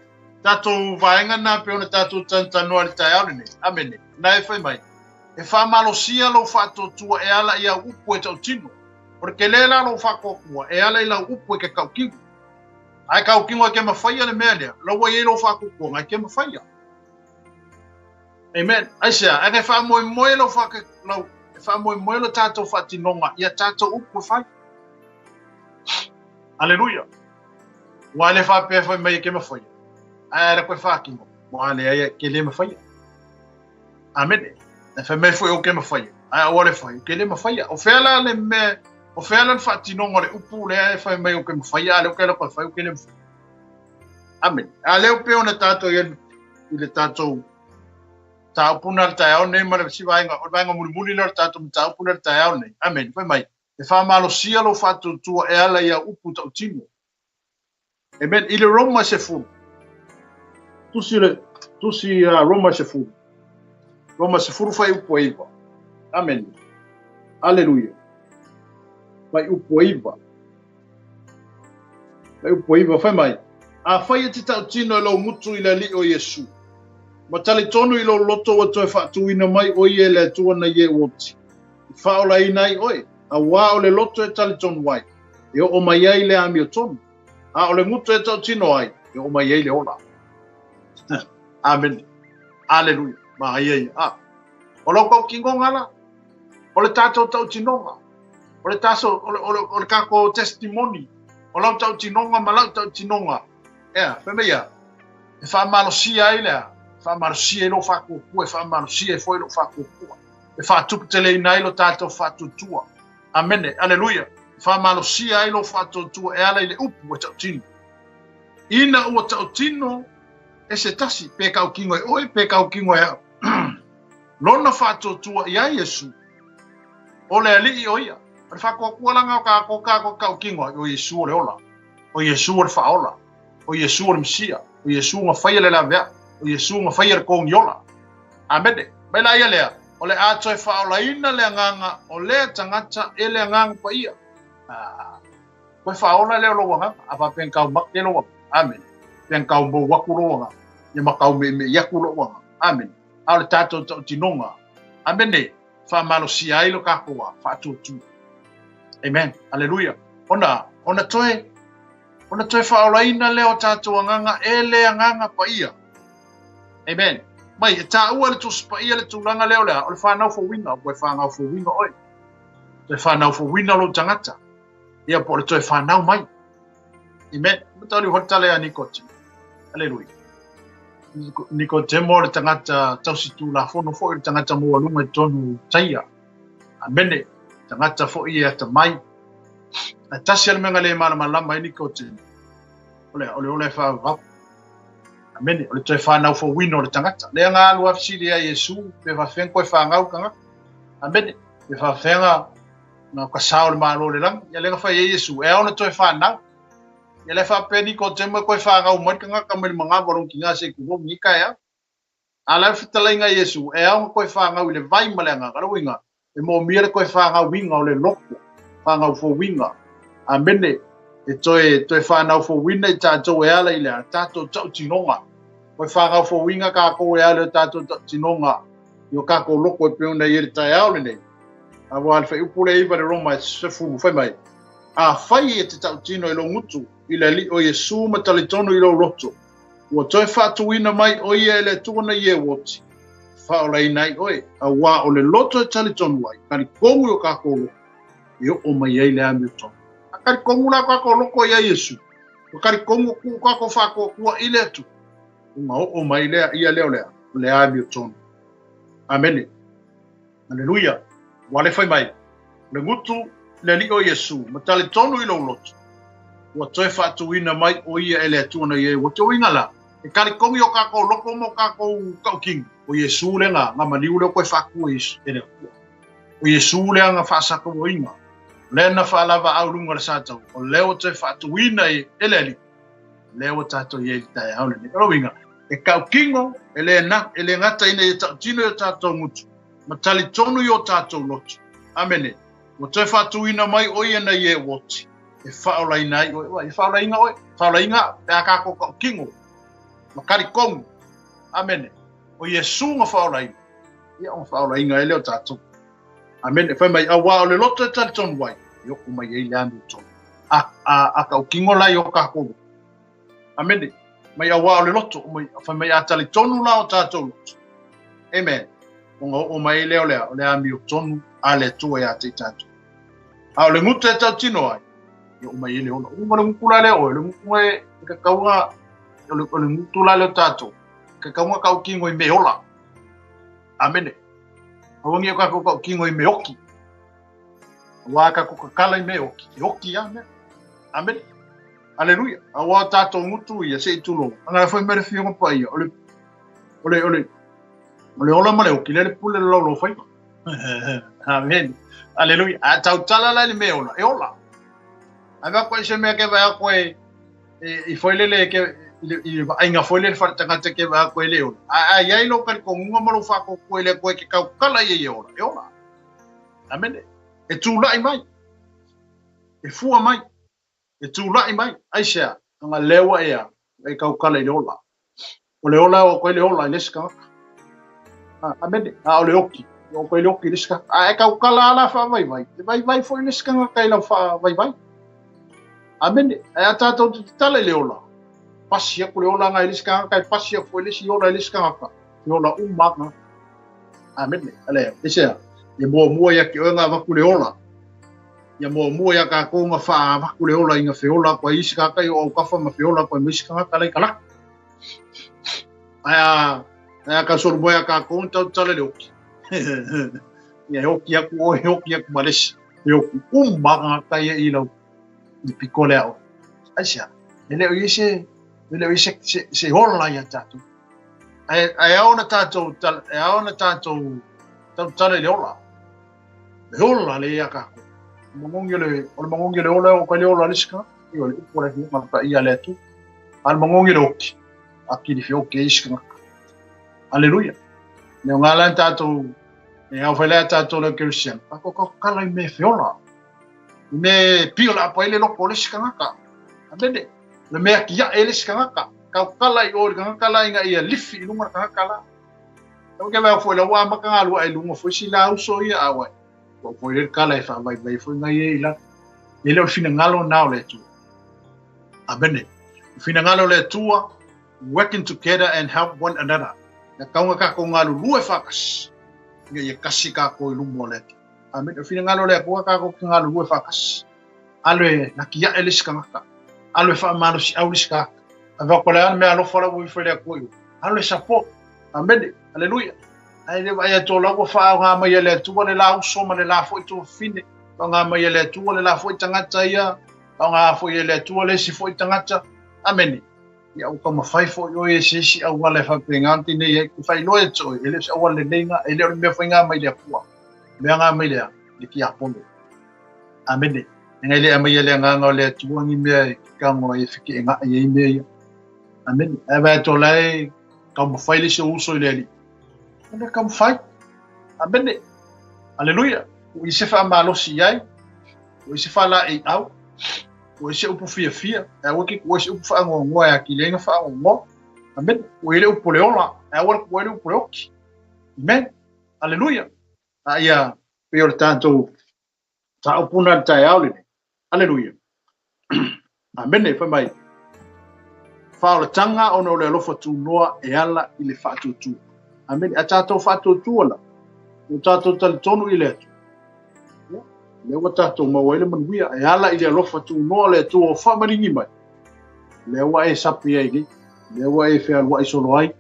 tātou vaenga nā pe ona tātou tantanua le tai au ne. Amen. Nā e whai mai. E whamalosia lo whatotua e ala ia upu e tau tino. Ore ke lela lo whakokua e ala i lau upu e ke kaukingu. Ai kaukingu e ke mawhaia le mea lea. Lau e lo whakokua ngai ke mawhaia. Amen. Aisia, e ngai whamoe moe lo whakokua. E whamoe moe lo tātou whatinonga. Ia tātou upu e whai. Aleluia. Wale fa pe fa mai ke ma foi. Era ko fa ki mo. Wale ai ke le ma foi. Amen. Na fa me foi o ke ma foi. Ai wale foi ke le ma foi. O fela le me o fela fa ti no ngore upu le fa mai o ke ma foi. Ale o ke le ko fa o ke le. Amen. A leo pe ona tato yen ile tato ta puna ta au ne mara si vai nga muli le tato ta puna ta au ne. Amen. Foi mai. E fa malo sia lo fatu tu e ala ia upu ta tino. Amen. Ile Roma se fu. Tu si Roma se fu. Roma se fu fai upu iva. Amen. Aleluia. Vai upu iva. Vai upu iva foi mai. A fai te tau tino lo mutu ila li o Yesu. Ma tali tonu ilo loto wa toi fatu ina mai o ye le tua na ye woti. Faola inai oi. A wa o le loto e tali tonu wai. E o mai ai le ami o tonu. A o le mutu e tau tino ai. E o mai ai le ola. Amen. Aleluia. Ma ai ai. O loko kingo ngala. O le tato tau tinonga. O le taso, o le kako testimoni. O lau tau tinonga ma lau tau tinonga. Peme ia. E wha malosia ai lea. Wha malosia ilo whakokua. E wha malosia e fo ilo whakokua. E wha tuputele ina ilo tātou whatutua. Amene. Aleluia. E wha malosia ilo whatutua. E ala ile upu e tau tino. Ina ua tau tino e se tasi. Pe kau kingo e oi. Pe kau kingo e au. Lona whatutua ia Yesu. O le ali i oia. O le whakokua langa o kako kau kingo. O Yesu o le ola. O Yesu o le whaola. O Yesu o le Mesia, o Yesu nga whaia le la vea, o Yesu nga whaia le kong yola. Amene, mai la ia lea, o le ato e whaola ina le nganga, o le tangata e le nganga pa ia. Koe whaola leo lo wanga, apa penkau mak le lo wanga. Amen. Penkau mo waku lo wanga, ia makau me yaku lo wanga. Amen. Au le tato tinonga. Amene, whamalo si ailo kakoa, whatutu. Amen. Alleluia. Ona toe, ona toi whaolaina leo tātou anganga e le anganga pa ia. Amen. Mai, e tā ua le tus pa ia le tūlanga leo lea, o le whanau fo winga, o le whanau fo winga oi. Le whanau fo winga lo tangata. Ia po le toi whanau mai. Amen. Matau li hotale a Nikotemo. Aleluia. Nikotemo le tangata tausitu la fono fo le tangata mua lunga tonu taia. Amene. Tangata fo ia ta mai. A tasi al menga le mana malama ini ko te ole fa va amene ole te fa na fo wino le tangata le nga lu afsili ya Yesu pe va fen ko fa nga ukanga amene pe fa fenga na ka saul malo le lang ya le fa Yesu e ona to fa na ya le fa pe ni ko te mo ko fa nga mo kanga ka me manga bolong kinga se ku ni ka ya ala fitala nga Yesu e ona ko fa nga le vai malenga ka winga e mo mire ko fa nga winga ole loko fa nga fo winga. Amene, e toi whanau fo wina i tātou e ala i lea, tātou tau tinonga. Koe whanau fo winga kako e ala tātou tau tinonga. Io kako loko e peona i ere tai au le nei. A wale whai upule iwa le Roma e se fulu whai mai. A whai e te tau tino i lo ngutu, i le li o Yesu matali tonu i lo roto. Ua toi whatu wina mai o ia e le tuana i e woti. Whaola i nai oe, a wā o le loto e tali tonu ai, kani kongu i o kako loko. Io o mai ei le ami tonu. Kari kongu la kako loko ia Yesu. Kari kongu ku kako whako kua i lea tu. Unga o mai lea ia leo lea. Lea ami o tonu. Amene. Aleluia. Wale whai mai. Le ngutu le li o Yesu. Matale tonu i lo lotu. Ua toi whatu ina mai o ia e lea tuana ia. Ua te oinga la. E kari kongu i o kako loko mo kako kau king. O Yesu le nga. Nga maniu leo koe whaku e isu. O Yesu le nga whasaka o inga. Lena whaalava au lunga le sātou. O leo te whatuina e eleli. Leo tātou i e tai au lene. Rawinga, e kau kingo, e le ngata ina e tino i tātou ngutu. Ma tali tonu i o tātou lotu. Amene. O te whatuina mai oi ana i e woti. E whaolaina i oi. E whaolainga oi. Whaolainga, pe a kako kau kingo. Ma kari kongu. Amene. O Yesu nga whaolainga. Ia o whaolainga e leo tātou. Amen. E whai mai awa o le loto e tali tonu wai. Yo ko mai ei le anu tonu. A kau kingo lai o kako. Amen. Mai awa o le loto. Whai mai a tali tonu la o tātou loto. Amen. O mai leo lea. O le anu tonu a le tua e a te tātou. A o le ngutu e tau tino ai. Yo mai ei le ona. O le ngutu la leo. O le ngutu e kakaunga. O le ngutu la leo tātou. Kakaunga kau kingo i meola. Amen. Awangi o kako kau kingo i meoki. Wā kako kakala i meoki. Ioki ya me. Amen. Aleluia. Awa tato ngutu ia se tulo. Anga foi mere fio pa ia. Ole ola male o kile pule lo fai. Amen. Aleluia. A tau tala la le meola. E ola. Ava ko se me ke va ko e foi le ke i nga foi le fa tanga te ke va ko le ola. A ia lo ka ko nga mo fa ko le ko ke ka kala ye ola. E ola. Amen. E tu la mai. E fua mai. E tu la mai. Aisha nga lewa ia e ka kala le ola. O le ola o ko le ola le ska. Amen. A o le oki. O ko le oki le ska. A e ka kala la fa vai. Vai foi le ska nga kai la fa vai. Amen. E ata to tala le ola. Pasia ko le ola nga le ska kai pasia foi le si ola le ska ka. Le ola umma. Amen. Ale, ese e mo ya ki nga va ku le ola. Ya mo ya ka ko nga fa va ku le ola inga fe ola ko iska kai o ka fa ma fe ola ko miska ka lai kala. Aya ka sor boya ka ko ta tala le oki. Ya oki ya ku males. Yo umma ka ya ilo di picoleo. Asia. Ele ise se hola ya tatu. Ai ona tatu tala le ola. Le ola le ya ka. Mongongele ola o ka le ola liska. Yo le por aquí ma ia le tu. Al mongongele oki. Aki di fio ke iska. Aleluia. Le ngala tatu e au fele tatu le Christian. Ko kala me fiola. Me piola pa ile lo poliska ka. Abende. Le me ki ya ele ska ka. Ka kala i o ka kala inga ia lifi lunga ka kala. Ko ke va foi la wa ma ka lu ai lunga foi si la uso ia awa. Ko foi le kala e fa vai foi ngai ila. Ele o fina ngalo now le tu. Abende. Fina ngalo le tua working together and help one another. Na kaunga ka ko ngalu lu e fakas. Ngai kasi ka ko lumo le. Amen. O fina ngalo le ko ka ko ngalu lu e fakas. Ale na kia ele ska ka. Ale fa mano si auliska. Ava ko le me alo fora wo fele ko yo. Ale sapo. Amen. Aleluia. Ai le vai to logo fa nga mai le tu le la uso ma le la foi to fine. Nga mai le tu le la foi tangata ia. Nga foi le tu le si foi tangata. Amen. Ya o kama fai fo yo e sisi au wale fa penganti ne e fai lo e to ele se wale nenga ele me foi nga mai le kwa. Me nga mai le ki apondo. Amen. Ngele mai le nga ngole tu ngi me ka mo e fiki nga e me. Amen. Aba to lai kama fai le se uso le. Ene kama fai. Amen. Aleluia. O se fa malo si ai. O se fa la e au. O se upu fia. E o que o se upu fa ngo ya ki lenga fa ngo. Amen. O ele upu leola. E o ele upu leoki. Amen. Aleluia. Aya pior tanto ta upuna ta yaule. Aleluia. Amen. Foi mai. Fa o tanga ono le lofa tu noa e ala ile fa tu tu. Amen. Ata to fa tu tu la. O tato tal tonu ile. Le wata to ma wele man wia e ala ile lofa tu no le tu o fa maringi mai le wa e sapi ai le wa e fe alwa solo ai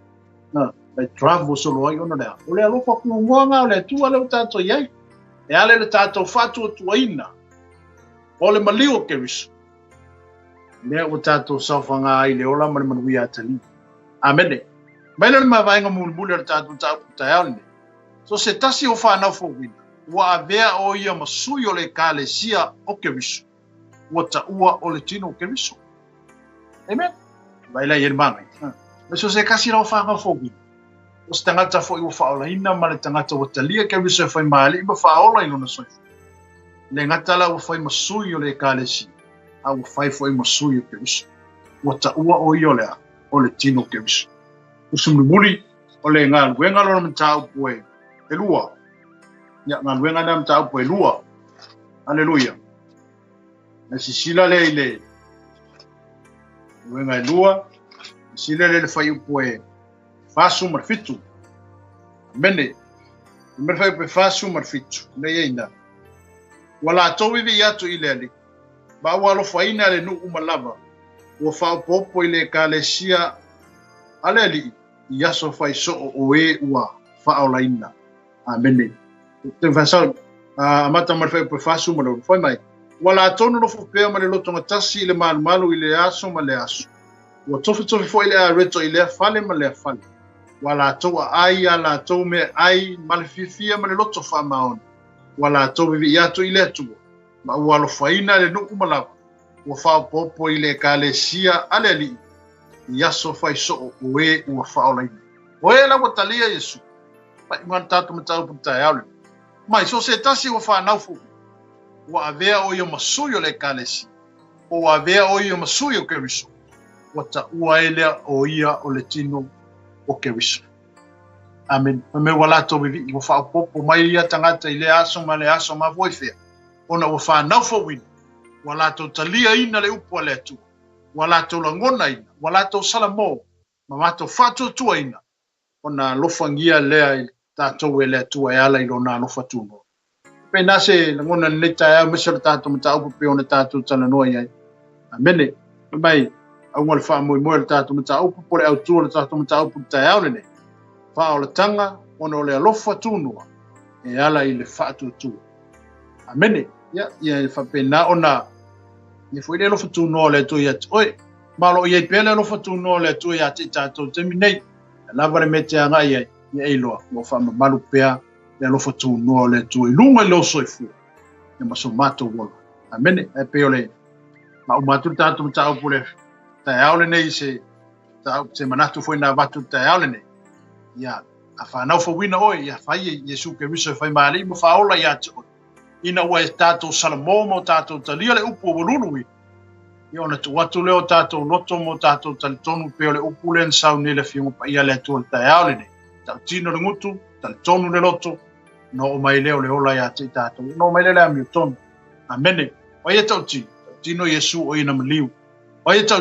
na le travel solo ai ona da o le lofa ku ngonga le tu ale tato yai e ala le tato fa tu ina o le malio ke ris le o tato sa fa nga ai le ola man wia tali amen mai le ma va nga mulbul tato ta ya so se tasi o fa na fo wina wa avea o ia masui o le kalesia o keviso. Wa taua o le tino o keviso. Amen. Vai la irmãe. Mas se kasi la fa fogo. O tangata fo i fa ola ina ma le tangata o talia keviso foi mali ba fa ola ino na so. Le ngata la o foi masui o le kalesia. A o fai foi masui o keviso. Wa taua o ia o le tino o keviso. O sumuli o le ngal wenga lo mtau poe. Elua. Ya ngaluenga nam tau poe lua. Aleluia. Na sisila le. Wenga lua. Sila le fai poe. Fasu marfitu. Mene. Mer fai poe fasu marfitu. Ne yenda. Wala towi vi yatu ile. Ba walo faina le nu umalava. Wo fa popo ile kalesia. Aleli. Yaso fai so oe ua fa olaina. Amene. Te fasal mata mar fai fasu mo foi mai wala tonu no fupea ma le loto ngatasi le malu i le aso ma le aso. Ua tofi fo i le a reto i le fale ma le fale. Wala tau ai ala tau me ai ma le fifia ma le loto fa maona. Wala tau vivi iato i le atua. Ma ua lo faina le nuku malawa. Ua fao popo i le kalesia ale ali. Iaso fai so o e ua fao laina. Oe la watalia Yesu. Pa ingan tatu matau putai aule. Mai so se tasi ua fa naufu. Ua avea o ia masuyo le kalesia. O avea o ia masuyo keriso. Wata ua elea o ia o le tino o keriso. Amen. Me wala to vivi ua fao popo mai ia tangata i le aso ma voifea. Ona ua fa naufu wina. Wala to talia ina le upo le atu. Wala to langona ina. Wala to salamo. Mamato fatu tua ina. Ona lofangia lea tatou e lea tua e ala i lona lofa tuno. Pena se langona neta ya mesel tatou mata upu pe ona tatou talanoa iai. Amene. Mai au ngol fa mo le tatou mata upu pole au tua le tatou mata upu tai au lene. Fa o le tanga ona o le lofa tuno e ala i le fatu tua. Amene. Ya fa pena ona ni foi le lofa tuno le tua ya oi. Malo iai pele lofa tuno le tua ya tatou terminate. Lava le mete anga ia e loa mo fa malu pea le lo fatu no le tu lunga lo soifu e maso mato wala amene e peole ma o matu tatu tau pule ta aule nei se ta se manatu foi na batu ta aule nei ya afa na fo wina oi ya fa Yesu ke riso fa mali mo fa ola ya ina wa tatu salamo mo tatu talia le upu volului Io na tu watu leo tatou loto mo tatou talitonu pe o le upu le nsau ni le fionga pa ia le atua le tae aole ne. Tau tino le ngutu, talitonu le loto, no o mai leo le ola ia te tatou, no o mai le ami o tonu. Amene, o ia tau tino Yesu o ina maliu. O ia tau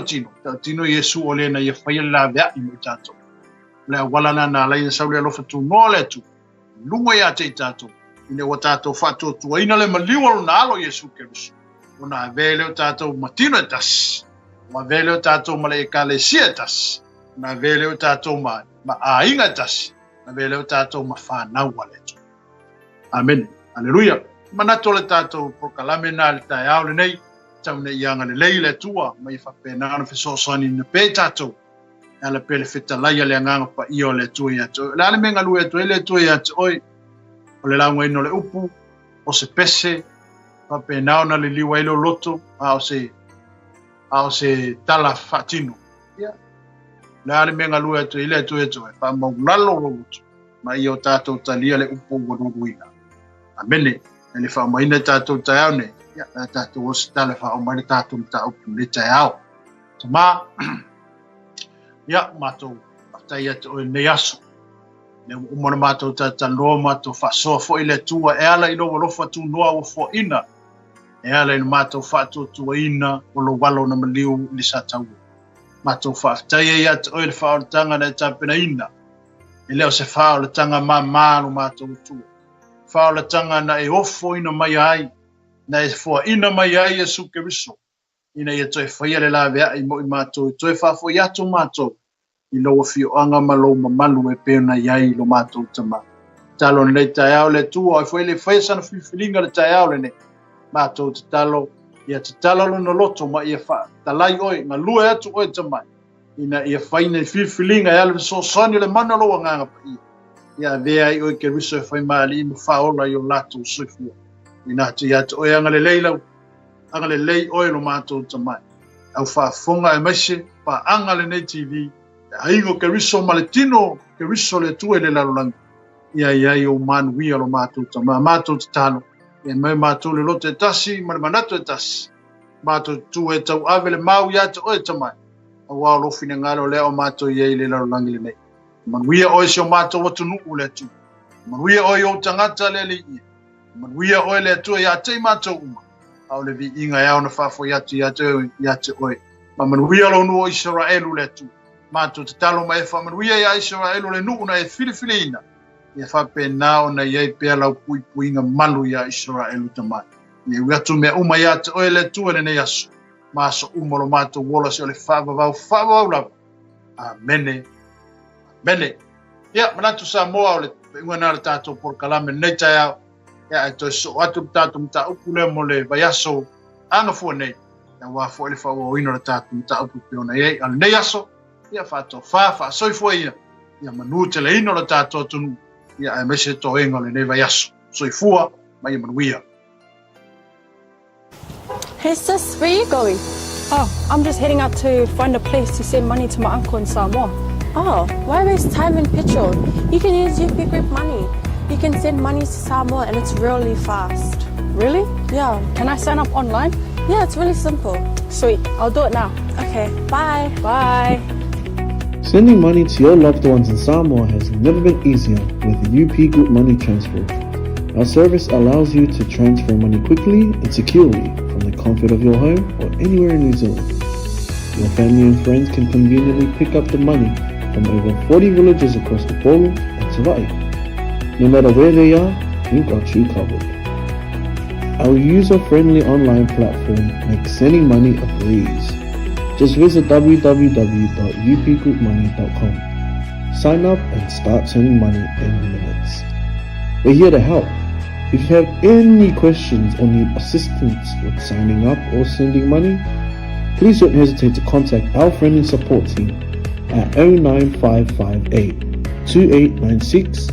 tino Yesu o le na ia whaia la vea i mo tatou. Le walana na la ia sau le alofa tu no le tu, lunga ia te tatou, ine o tatou fatu tua ina le maliu alo na alo Yesu ke risu. Ona vele o tatou matino e tas. Ona vele o tatou ma le ekalesia e tas. Ona vele o tatou ma ainga e tas. Ona vele o tatou ma whanau ale tu. Amen. Aleluia. Manato le tatou prokalame na le tae au le nei. Tau ne ianga le leile tua. Ma i whapena ana whisosani na pe tatou. Ala pele whetalai ale anganga pa io le tua i atu. Le ale menga lue atu le tua i atu oi. O le launga ino le upu. O se pese. Pape nao na le liwa ilo loto ao se tala fatino. Le ale menga lue atu ile atu eto e pa maulalo loto. Ma i o tatou talia le upo waruruina. Amene, le wha maina tatou taiao ne. Le tatou o se tala wha o maina tatou mta upu le taiao. Tama, matou aftai atu o ne aso. Le umana matou tatanoa matou whasoa fo ile tua e ala ilo walofa tu noa o fo ina. E ala ina mātou whātua tua ina o lo walo na maliu li sa tau. Mātou whāftaia i atu oe le whaoletanga na e tāpena ina. E leo se whaoletanga mālo mātou tua. Whaoletanga na e ofo ina mai ai. Na e fua ina mai ai e suke riso. Ina i atoe whaia le la vea i mo i mātou. I toe whafo i atu mātou. I loa fio anga malo mamalu e pēna i ai lo mātou tama. Talo nei tai au le tua. E fwai le whaisana whiwhilinga le tai au le ne. Mātou te talo, ia te talo no loto ma ia wha, talai oi, ngā lua atu oi tamai. Ina ia whaina i whiwhilinga, ia le so sani le mana loa nganga pa ia. Ia vea i oi ke riso e whai maali i ma whaola i o lato soifua. Ina atu ia te oi anga le leilau, anga le lei oi lo mātou tamai. Au whaafonga e maise, pa anga le nei TV, a ingo ke riso ma le tino, ke riso le tue le larolangi. Ia i o manuia lo mātou tamai, mātou te talo. E mai mātou le lote e tasi, ma le manato e tasi. Mātou tu e tau ave le mau ia te oe tamai. A wao lofine ngalo lea o mātou iei le larolangi le nei. Manuia oe si o mātou watu nuku le tu. Manuia oe o tangata le le ia. Manuia oe le tu e ia te mātou uma. Au le vi inga iau na whafo ia te oe. Ma manuia lo nuo Israelu le tu. Mātou te talo mai wha manuia ia Israelu le nuku na e filifilina. Ia whape nao na iei pēr lau pui inga malu ia Israelu tamai. Ia uatu mea uma ia te oe le tua le nei aso. Maso umalo mātou wola se o le whavavau lava. Amene. Amene. Ia, manatu sa moa o le inga le tātou por kalame nei tai au. Ia, e toi so atu tātou mta upu le mo le vaiaso anga fua nei na wa fo le fa o ino ta ta upu ona ye al nei aso ia fa to fa soi fo ia manu te le ino ta to tunu ia e mese to enga le nei vai aso soi fua mai manuia. Hey sis, where are you going? Oh, I'm just heading out to find a place to send money to my uncle in Samoa. Oh, why waste time and petrol? You can use UP Group Money. You can send money to Samoa and it's really fast. Really? Yeah. Can I sign up online? Yeah, it's really simple. Sweet, I'll do it now. Okay, bye. Bye. Sending money to your loved ones in Samoa has never been easier with UP Group Money Transfer. Our service allows you to transfer money quickly and securely from the comfort of your home or anywhere in New Zealand. Your family and friends can conveniently pick up the money from over 40 villages across the Polu and Savai. No matter where they are, we've got you covered. Our user-friendly online platform makes sending money a breeze. Just visit www.upgroupmoney.com. Sign up and start sending money in minutes. We're here to help. If you have any questions or need assistance with signing up or sending money, please don't hesitate to contact our friendly support team at 09558 2896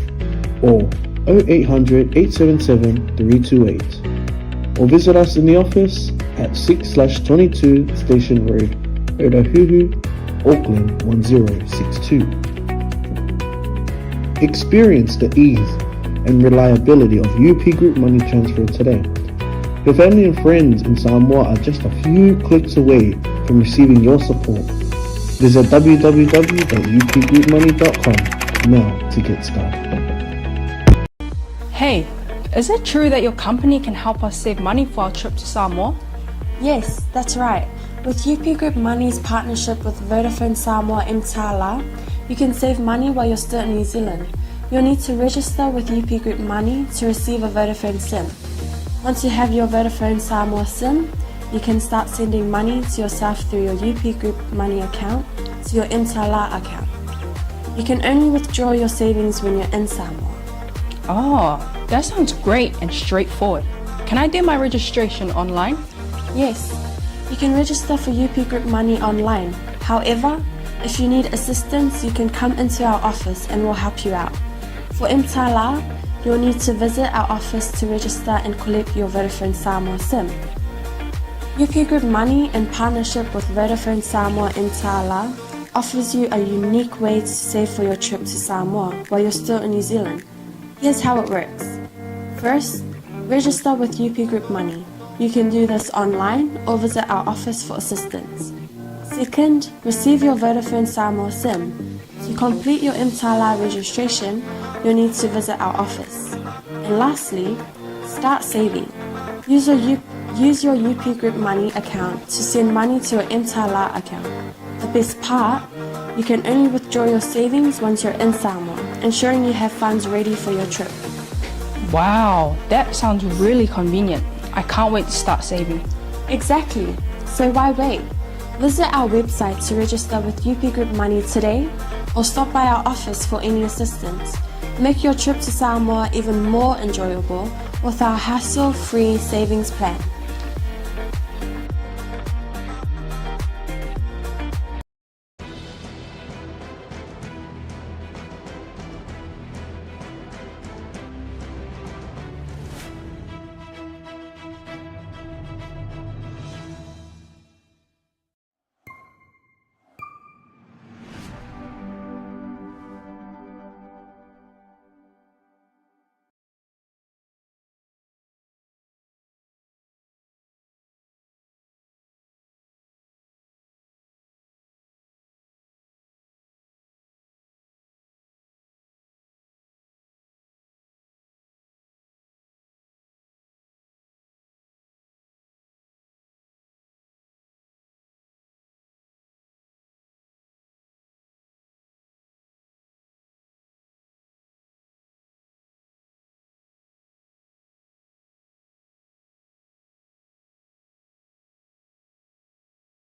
or 0800 877 328, or visit us in the office at 6/22 Station Road, Otahuhu, Auckland 1062. Experience the ease and reliability of UP Group Money Transfer today. Your family and friends in Samoa are just a few clicks away from receiving your support. Visit www.upgroupmoney.com now to get started. Hey, is it true that your company can help us save money for our trip to Samoa? Yes, that's right. With UP Group Money's partnership with Vodafone Samoa Mtala, you can save money while you're still in New Zealand. You'll need to register with UP Group Money to receive a Vodafone SIM. Once you have your Vodafone Samoa SIM, you can start sending money to yourself through your UP Group Money account to your Mtala account. You can only withdraw your savings when you're in Samoa. Oh, that sounds great and straightforward. Can I do my registration online? Yes, you can register for UP Group Money online. However, if you need assistance, you can come into our office and we'll help you out. For Mtala, you'll need to visit our office to register and collect your Vodafone Samoa SIM. UP Group Money, in partnership with Vodafone Samoa Mtala, offers you a unique way to save for your trip to Samoa while you're still in New Zealand. Here's how it works. First, register with UP Group Money. You can do this online or visit our office for assistance. Second, receive your Vodafone Samoa SIM. To complete your Mtala registration, you'll need to visit our office. And lastly, start saving. Use your UP Group Money account to send money to your Mtala account. The best part, you can only withdraw your savings once you're in Samoa, ensuring you have funds ready for your trip. Wow, that sounds really convenient. I can't wait to start saving. Exactly. So why wait? Visit our website to register with UP Group Money today, or stop by our office for any assistance. Make your trip to Samoa even more enjoyable with our hassle-free savings plan.